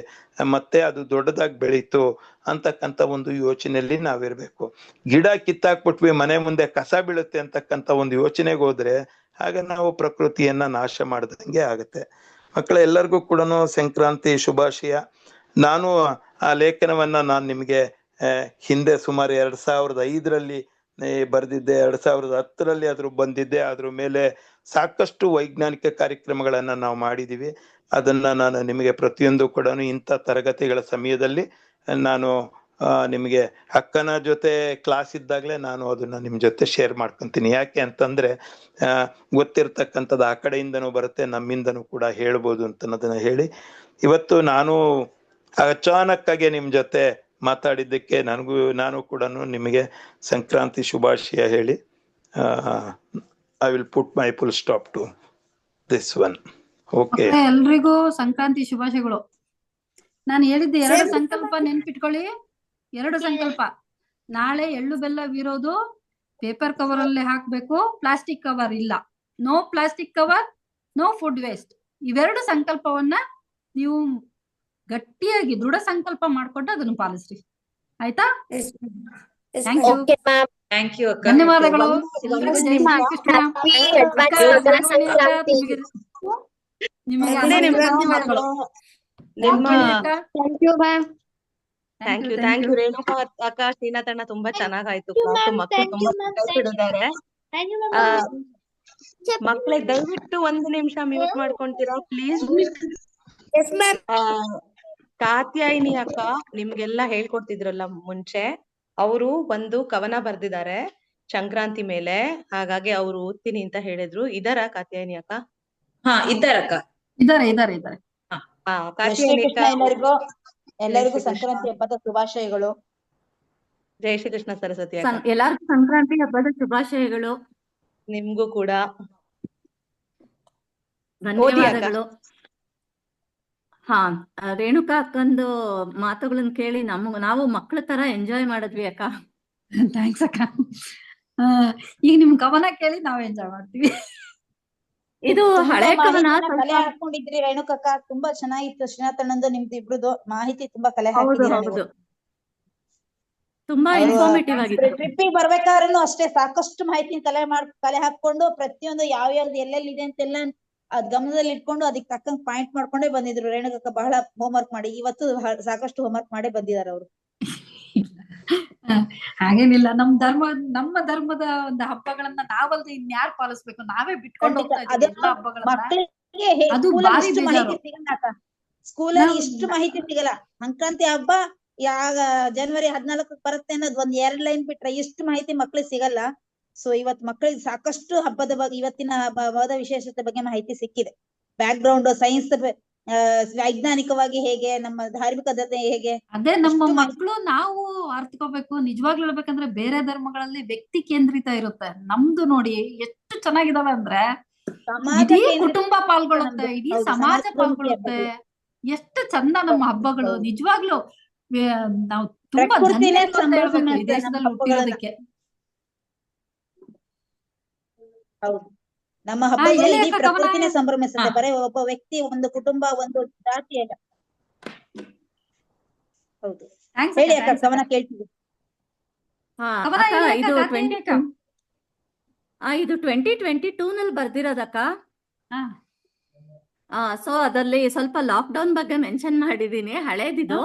ಮತ್ತೆ ಅದು ದೊಡ್ಡದಾಗಿ ಬೆಳೀತು ಅಂತಕ್ಕಂಥ ಒಂದು ಯೋಚನೆಯಲ್ಲಿ ನಾವಿರ್ಬೇಕು. ಗಿಡ ಕಿತ್ತಾಕ್ಬಿಟ್ವಿ ಮನೆ ಮುಂದೆ ಕಸ ಬೀಳುತ್ತೆ ಅಂತಕ್ಕಂಥ ಒಂದು ಯೋಚನೆಗೆ ಹೋದ್ರೆ ಆಗ ನಾವು ಪ್ರಕೃತಿಯನ್ನ ನಾಶ ಮಾಡ್ದಂಗೆ ಆಗುತ್ತೆ. ಮಕ್ಕಳ ಎಲ್ಲರಿಗೂ ಕೂಡ ಸಂಕ್ರಾಂತಿ ಶುಭಾಶಯ. ನಾನು ಆ ಲೇಖನವನ್ನ ನಾನು ನಿಮಗೆ ಹಿಂದೆ ಸುಮಾರು 2005ರಲ್ಲಿ ಬರೆದಿದ್ದೆ, 2010ರಲ್ಲಿ ಅದ್ರ ಬಂದಿದ್ದೆ. ಅದ್ರ ಮೇಲೆ ಸಾಕಷ್ಟು ವೈಜ್ಞಾನಿಕ ಕಾರ್ಯಕ್ರಮಗಳನ್ನ ನಾವು ಮಾಡಿದೀವಿ. ಅದನ್ನ ನಾನು ನಿಮಗೆ ಪ್ರತಿಯೊಂದು ಕೂಡ ಇಂಥ ತರಗತಿಗಳ ಸಮಯದಲ್ಲಿ ನಾನು ನಿಮಗೆ ಅಕ್ಕನ ಜೊತೆ ಕ್ಲಾಸ್ ಇದ್ದಾಗಲೇ ನಾನು ಅದನ್ನ ನಿಮ್ ಜೊತೆ ಶೇರ್ ಮಾಡ್ಕೊಂತೀನಿ. ಯಾಕೆ ಅಂತಂದ್ರೆ ಗೊತ್ತಿರ್ತಕ್ಕಂಥದ್ದು ಆ ಕಡೆಯಿಂದನೂ ಬರುತ್ತೆ, ನಮ್ಮಿಂದನೂ ಕೂಡ ಹೇಳ್ಬೋದು ಅಂತ ಅನ್ನೋದನ್ನ ಹೇಳಿ ಇವತ್ತು ನಾನು ಅಚಾನಕ್ ಆಗಿ ನಿಮ್ ಜೊತೆ ಮಾತಾಡಿದ್ದಕ್ಕೆ ನಾನು ಕೂಡ ನಿಮಗೆ ಸಂಕ್ರಾಂತಿ ಶುಭಾಶಯ ಹೇಳಿ I will put my full stop to this one. Okay, ಎಲ್ರಿಗೂ ಸಂಕ್ರಾಂತಿ ಶುಭಾಶಯಗಳು. ನಾನು ಹೇಳಿದ್ದೆ 2 ಸಂಕಲ್ಪ ನೆನ್ಪಿಟ್ಕೊಳ್ಳಿ. 2 ಸಂಕಲ್ಪ. ನಾಳೆ ಎಳ್ಳು ಬೆಲ್ಲವಿರೋದು ಪೇಪರ್ ಕವರ್ ಅಲ್ಲೇ ಹಾಕ್ಬೇಕು, ಪ್ಲಾಸ್ಟಿಕ್ ಕವರ್ ಇಲ್ಲ. No plastic cover, no food waste. ಇವೆರಡು ಸಂಕಲ್ಪವನ್ನ ನೀವು ಗಟ್ಟಿಯಾಗಿ ದೃಢ ಸಂಕಲ್ಪ ಮಾಡ್ಕೊಂಡು ಅದನ್ನು ಪಾಲಿಸ್ರಿ. ಆಯ್ತಾ? Thank you. ಥ್ಯಾಂಕ್ ಯು ಅಕ್ಕ. ಧನ್ಯವಾದಗಳು. ಒಂದು ಎಲ್ರಿಗೂ ಜೈ ನಿಮಿಷ. ಶ್ರೀಕೃಷ್ಣ. ಅಕ್ಕ, ಸುಬ್ರಹ್ಮಣ್ಯ ಅಕ್ಕ, ನಿಮಗೆ ಒಂದೇ ನಿಮಿಷ. ಧನ್ಯವಾದಗಳು. ನಿಮ್ಮ thank you ma'am. Thank you Renuka ಅಕ್ಕ, ಶ್ರೀನಾಥ್ ಅಣ್ಣ ತುಂಬಾ ಚೆನ್ನಾಗಾಯ್ತು ಕ್ಲಾಸ್. ಮಕ್ಕಳು ತುಂಬಾ ಕಲ್ತಿದ್ದಾರೆ. ಮಕ್ಕಳೇ ದಯವಿಟ್ಟು 1 ನಿಮಿಷ ಮ್ಯೂಟ್ ಮಾಡ್ಕೊಂತೀರಾ ಪ್ಲೀಸ್. ಕಾತ್ಯಾಯಿನಿ ಅಕ್ಕ ನಿಮ್ಗೆಲ್ಲಾ ಹೇಳ್ಕೊಡ್ತಿದ್ರಲ್ಲ ಮುಂಚೆ, ಅವರು ಒಂದು ಕವನ ಬರ್ದಿದ್ದಾರೆ ಸಂಕ್ರಾಂತಿ ಮೇಲೆ, ಹಾಗಾಗಿ ಅವ್ರು ಓದ್ತೀನಿ ಅಂತ ಹೇಳಿದ್ರು. ಇದರ ಕಾತ್ಯಾಯಿನಿ ಅಕ್ಕ? ಹಾ, ಇದ್ದಾರಕ್ಕ. ಇದಾರೆ. ಕಾತ್ಯಾಯಿನಿ ಅಕ್ಕ, ಎಲ್ಲರಿಗೂ ಸಂಕ್ರಾಂತಿ ಹಬ್ಬದ ಶುಭಾಶಯಗಳು. ಜೈ ಶ್ರೀ ಕೃಷ್ಣ ಸರಸ್ವತಿ ಅಕ್ಕ. ಎಲ್ಲರಿಗೂ ಸಂಕ್ರಾಂತಿ ಹಬ್ಬದ ಶುಭಾಶಯಗಳು. ನಿಮ್ಗೂ ಕೂಡ ಧನ್ಯವಾದಗಳು. ಹಾ, ರೇಣುಕಾ ಅಕ್ಕಂದು ಮಾತುಗಳನ್ನ ಕೇಳಿ ನಾವು ಮಕ್ಕಳ ತರ ಎಂಜಾಯ್ ಮಾಡಿದ್ವಿ ಅಕ್ಕ. ಥ್ಯಾಂಕ್ಸ್ ಅಕ್ಕ. ಈಗ ನಿಮ್ ಕವನ ಕೇಳಿ ನಾವ್ ಎಂಜಾಯ್ ಮಾಡ್ತೀವಿ. ಇದು ಹಳೆ ಕವನ. ಕಲೆ ಹಾಕೊಂಡಿದ್ರಿ ರೇಣುಕಕ್ಕ, ತುಂಬಾ ಚೆನ್ನಾಗಿತ್ತು. ಶ್ರೀನಾಥ್ ಅಣ್ಣಂದು ನಿಮ್ದು ಇಬ್ರದ್ದು ಮಾಹಿತಿ ತುಂಬಾ ಕಲೆ ಹೌದು ಹಾಕಿದ್ದೀರಾ ಹೌದು, ನೀವು. ತುಂಬಾ ಇನ್ಫಾರ್ಮೇಟಿವ್ ಆಗಿತ್ತು. ಟ್ರಿಪ್ಪಿಗೆ ಬರ್ಬೇಕಾದ್ರೂ ಅಷ್ಟೇ ಸಾಕಷ್ಟು ಮಾಹಿತಿ ಕಲೆ ಹಾಕೊಂಡು ಪ್ರತಿಯೊಂದು ಯಾವ್ಯಾವ್ದು ಎಲ್ಲೆಲ್ಲಿ ಇದೆ ಅಂತೆಲ್ಲ ಅದ್ ಗಮನದಲ್ಲಿ ಇಟ್ಕೊಂಡು ಅದಕ್ಕೆ ತಕ್ಕಂಗ್ ಪಾಯಿಂಟ್ ಮಾಡ್ಕೊಂಡೇ ಬಂದಿದ್ರು ರೇಣುಕಕ್ಕ. ಬಹಳ ಹೋಮ್ವರ್ಕ್ ಮಾಡಿ ಇವತ್ತು ಸಾಕಷ್ಟು ಹೋಮ್ವರ್ಕ್ ಮಾಡೇ ಬಂದಿದ್ದಾರೆ ಅವರು. ಹಾಗೇನಿಲ್ಲ. ನಮ್ಮ ಧರ್ಮದ ಒಂದು ಹಬ್ಬಗಳನ್ನ ನಾವಲ್ದೆ ಇನ್ಯಾರು ಪಾಲಿಸ್ಬೇಕು? ನಾವೇ ಬಿಟ್ಕೊಂಡು ಹೋಗ್ತಾ ಇದ್ದೀವಿ ಎಲ್ಲಾ ಹಬ್ಬಗಳನ್ನ. ಮಕ್ಕಳಿಗೆ ಅದು ಭಾರಿ ಇಷ್ಟು ಬೇಜಾರು. ಮಾಹಿತಿ ಸಿಗಲ್ಲ ಅಕ್ಕ. ಸ್ಕೂಲಲ್ಲಿ ಇಷ್ಟು ಮಾಹಿತಿ ಸಿಗಲ್ಲ. ಸಂಕ್ರಾಂತಿ ಹಬ್ಬ ಜನವರಿ 14 ಬರುತ್ತೆ ಅನ್ನೋದು 1-2 ಲೈನ್ ಬಿಟ್ರೆ ಇಷ್ಟು ಮಾಹಿತಿ ಮಕ್ಳಿಗೆ ಸಿಗಲ್ಲ. ಸೊ ಇವತ್ ಮಕ್ಕಳಿಗೆ ಸಾಕಷ್ಟು ಹಬ್ಬದ ಬಗ್ಗೆ, ಇವತ್ತಿನ ಹಬ್ಬದ ವಿಶೇಷತೆ ಬಗ್ಗೆ ಮಾಹಿತಿ ಸಿಕ್ಕಿದೆ. ಬ್ಯಾಕ್ ಗ್ರೌಂಡ್, ಸೈನ್ಸ್, ವೈಜ್ಞಾನಿಕವಾಗಿ ಹೇಗೆ, ನಮ್ಮ ಧಾರ್ಮಿಕತೆ ಹೇಗೆ, ಅದೇ ನಮ್ಮ ಮಕ್ಕಳು ನಾವು ಅರ್ಥಕೋಬೇಕು. ನಿಜವಾಗ್ಲೂ ಹೇಳ್ಬೇಕಂದ್ರೆ ಬೇರೆ ಧರ್ಮಗಳಲ್ಲಿ ವ್ಯಕ್ತಿ ಕೇಂದ್ರಿತ ಇರುತ್ತೆ. ನಮ್ದು ನೋಡಿ ಎಷ್ಟು ಚೆನ್ನಾಗಿದಾವೆ ಅಂದ್ರೆ ಇಡೀ ಕುಟುಂಬ ಪಾಲ್ಗೊಳ್ಳುತ್ತೆ, ಇಡೀ ಸಮಾಜ ಪಾಲ್ಗೊಳ್ಳುತ್ತೆ. ಎಷ್ಟು ಚಂದ ನಮ್ಮ ಹಬ್ಬಗಳು. ನಿಜವಾಗ್ಲೂ ನಾವು ತುಂಬಾ ಧನ್ಯರು ಅಂತ ಹೇಳ್ಬೇಕು ಈ ದೇಶದಲ್ಲಿ ಹುಟ್ಟಿರೋದಕ್ಕೆ. ಹೌದು, ನಮ್ಮ ಹಬ್ಬಗಳು ಇಡೀ ಪ್ರಕೃತಿನೇ ಸಂಭ್ರಮಿಸುತ್ತೆ. ಬರೀ ಒಬ್ಬ ವ್ಯಕ್ತಿ, ಒಂದು ಕುಟುಂಬ, ಒಂದು ಜಾತಿ ಅಲ್ಲ. ಹೌದು, ಹೇಳಿ ಅಕ್ಕ, ಕವನ ಕೇಳ್ತೀವಿ. ಇದು ಇದು 2022 ನಲ್ಲಿ ಬರ್ದಿರೋದಕ್ಕ. ಹಾ ಸೊ ಅದಲ್ಲಿ ಸ್ವಲ್ಪ ಲಾಕ್ಡೌನ್ ಬಗ್ಗೆ ಮೆನ್ಷನ್ ಮಾಡಿದೀನಿ, ಹಳೇದಿದು.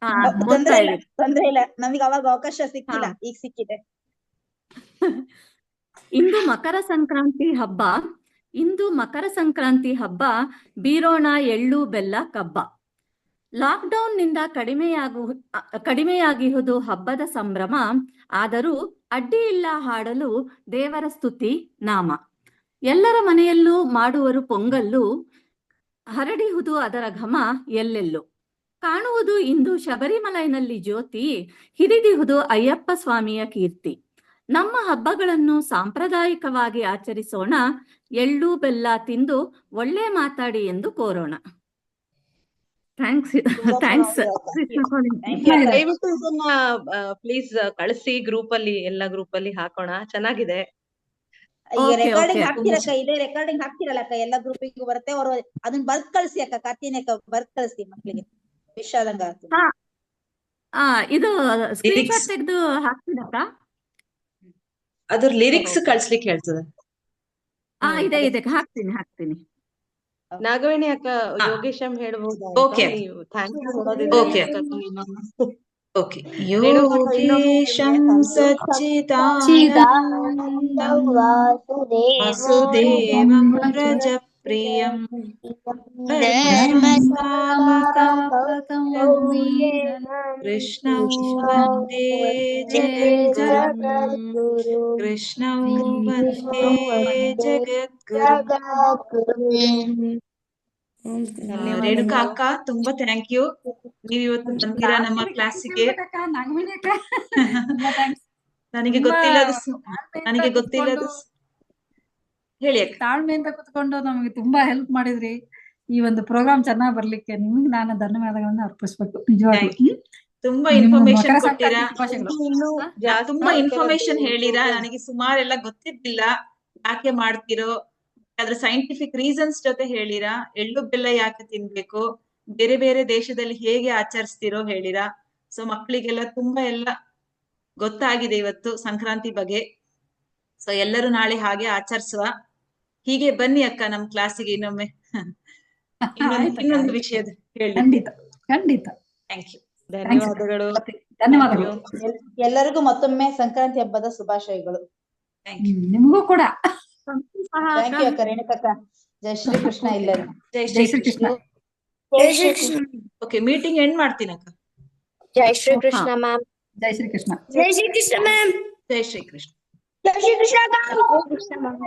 ಓದ್ತಾ ತೊಂದ್ರೆ ಇಲ್ಲ ಇದೀನಿ. ತೊಂದ್ರೆ ಇಲ್ಲ, ನಮಗೆ ಅವಾಗ ಅವಕಾಶ ಸಿಕ್ಕಿಲ್ಲ, ಈಗ ಸಿಕ್ಕಿದೆ. ಇಂದು ಮಕರ ಸಂಕ್ರಾಂತಿ ಹಬ್ಬ. ಇಂದು ಮಕರ ಸಂಕ್ರಾಂತಿ ಹಬ್ಬ, ಬೀರೋಣ ಎಳ್ಳು ಬೆಲ್ಲ ಕಬ್ಬ. ಲಾಕ್ಡೌನ್ ನಿಂದ ಕಡಿಮೆಯಾಗಿಹುದು ಹಬ್ಬದ ಸಂಭ್ರಮ, ಆದರೂ ಅಡ್ಡಿ ಇಲ್ಲ ಹಾಡಲು ದೇವರ ಸ್ತುತಿ ನಾಮ. ಎಲ್ಲರ ಮನೆಯಲ್ಲೂ ಮಾಡುವರು ಪೊಂಗಲ್ಲು, ಹರಡಿಹುದು ಅದರ ಘಮ ಎಲ್ಲೆಲ್ಲೂ. ಕಾಣುವುದು ಇಂದು ಶಬರಿಮಲೈನಲ್ಲಿ ಜ್ಯೋತಿ, ಹಿರಿದಿಹುದು ಅಯ್ಯಪ್ಪ ಸ್ವಾಮಿಯ ಕೀರ್ತಿ. ನಮ್ಮ ಹಬ್ಬಗಳನ್ನು ಸಾಂಪ್ರದಾಯಿಕವಾಗಿ ಆಚರಿಸೋಣ, ಎಳ್ಳು ಬೆಲ್ಲ ತಿಂದು ಒಳ್ಳೆ ಮಾತಾಡಿ ಎಂದು ಕೋರೋಣ. ಥ್ಯಾಂಕ್ಸ್. ಥ್ಯಾಂಕ್ಸ್. ದಯವಿಟ್ಟು ಇದನ್ನ ಪ್ಲೀಸ್ ಕಳಿಸಿ ಗ್ರೂಪ್ ಅಲ್ಲಿ, ಎಲ್ಲ ಗ್ರೂಪ್ ಅಲ್ಲಿ ಹಾಕೋಣ. ಚೆನ್ನಾಗಿದೆ. ಈಗ Okay, ರೆಕಾರ್ಡಿಂಗ್ okay. ಹಾಕ್ತಿರಕ್ಕ, ಇದೇ ರೆಕಾರ್ಡಿಂಗ್ ಹಾಕ್ತಿರಲ್ಲಕ್ಕ, ಎಲ್ಲ ಗ್ರೂಪಿಗೂ ಬರುತ್ತೆ. ಅವ್ರು ಅದನ್ನ ಬರ್ದ್ ಕಳ್ಸಿ ಅಕ್ಕ, ಕಾರ್ತಿನಿ ಅಕ್ಕ ಬರ್ದ್ ಕಳ್ಸಿ ಮಕ್ಳಿಗೆ, ವಿಷಾದಂಗ ಆಗ್ತದೆ. ಇದು ಸ್ಕ್ರೀನ್ಶಾಟ್ ತೆಗೆದು ಹಾಕ್ತೀನಕ್ಕ. ಅದ್ರ ಲಿರಿಕ್ಸ್ ಕಳ್ಸ್ಲಿಕ್ಕೆ ಹೇಳ್ತದೆ. ಇದೆ ಹಾಕ್ತೀನಿ. ನಾಗವೇಣಿ ಅಕ್ಕ, ಯೋಗೇಶಂ ಹೇಳ್ಬೋದು. Okay. Thank you. Okay. Okay. ಯೋಗೇಶಂ ಸಚ್ಚಿದಾನಂದಂ ವಾಸುದೇವಂ ವ್ರಜಪ್ರಿಯಂ ಧರ್ಮಸ್ಥಾಪಕಂ ಕೃಷ್ಣಂ ವಂದೇ ಜಗದ್ಗುರುಂ ಕೃಷ್ಣಂ ವಂದೇ ಜಗದ್ಗುರುಂ. ರೇಣುಕಾ ಅಕ್ಕ, ತುಂಬಾ ಥ್ಯಾಂಕ್ ಯು. ನೀವು ಇವತ್ತು ಬಂದಿರಾ ನಮ್ಮ ಕ್ಲಾಸಿಗೆ. ನನಗೆ ಗೊತ್ತಿಲ್ಲದು ಹೇಳಿ ಅಕ್ಕ. ತಾಳ್ಮೆಯಿಂದ ಕುತ್ಕೊಂಡು ನಮಗೆ ತುಂಬಾ ಹೆಲ್ಪ್ ಮಾಡಿದ್ರಿ. ಈ ಒಂದು ಪ್ರೋಗ್ರಾಮ್ ಚೆನ್ನಾಗ್ ಬರ್ಲಿಕ್ಕೆ ನಿಮ್ಗೆ ನಾನು ಧನ್ಯವಾದಗಳನ್ನ ಅರ್ಪಿಸ್ಬೇಕು. ನಿಜವಾಗ್ಲೂ ತುಂಬಾ ನಿಮ್ಮ ಇನ್ಫಾರ್ಮೇಶನ್ ಮಕರ ಕೊಟ್ಟಿರಾ, ಸಂಕ್ರಾಂತಿ ತುಂಬಾ ಇನ್ಫಾರ್ಮೇಶನ್ ಹೇಳಿರಾ. ನನಗೆ ಸುಮಾರು ಎಲ್ಲ ಗೊತ್ತಿದ್ದಿಲ್ಲ, ಯಾಕೆ ಮಾಡ್ತಿರೋ, ಅದ್ರ ಸೈಂಟಿಫಿಕ್ ರೀಸನ್ಸ್ ಜೊತೆ ಹೇಳಿರಾ. ಎಳ್ಳು ಬೆಲ್ಲ ಯಾಕೆ ತಿನ್ಬೇಕು, ಬೇರೆ ಬೇರೆ ದೇಶದಲ್ಲಿ ಹೇಗೆ ಆಚರಿಸ್ತಿರೋ ಹೇಳಿರಾ. ಸೊ ಮಕ್ಕಳಿಗೆಲ್ಲ ತುಂಬಾ ಎಲ್ಲ ಗೊತ್ತಾಗಿದೆ ಇವತ್ತು ಸಂಕ್ರಾಂತಿ ಬಗ್ಗೆ. ಸೊ ಎಲ್ಲರೂ ನಾಳೆ ಹಾಗೆ ಆಚರಿಸುವ. ಹೀಗೆ ಬನ್ನಿ ಅಕ್ಕ ನಮ್ ಕ್ಲಾಸಿಗೆ ಇನ್ನೊಮ್ಮೆ. ಇನ್ನೊಂದು ವಿಷಯದ ಹೇಳಿ. ಖಂಡಿತ. Thank you. ಧನ್ಯವಾದಗಳು. ಧನ್ಯವಾದಗಳು. ಎಲ್ಲರಿಗೂ ಮತ್ತೊಮ್ಮೆ ಸಂಕ್ರಾಂತಿ ಹಬ್ಬದ ಶುಭಾಶಯಗಳು. ನಿಮಗೂ ಕೂಡ. ಥ್ಯಾಂಕ್ ಯು ಅಕ್ಕ, ರೇಣುಕಕ್ಕ. ಜೈ ಶ್ರೀ ಕೃಷ್ಣ ಎಲ್ಲರಿಗೂ. ಜೈ Shri Krishna. Okay, meeting end ಮಾಡ್ತೀನಿ ಅಕ್ಕ. ಜೈ ಶ್ರೀ ಕೃಷ್ಣ ಮ್ಯಾಮ್. ಜೈ ಶ್ರೀ ಕೃಷ್ಣ. ಜೈ ಶ್ರೀ ಕೃಷ್ಣ ಮ್ಯಾಮ್. ಜೈ ಶ್ರೀ ಕೃಷ್ಣ. ಜೈ ಶ್ರೀ ಕೃಷ್ಣ ಮ್ಯಾಮ್.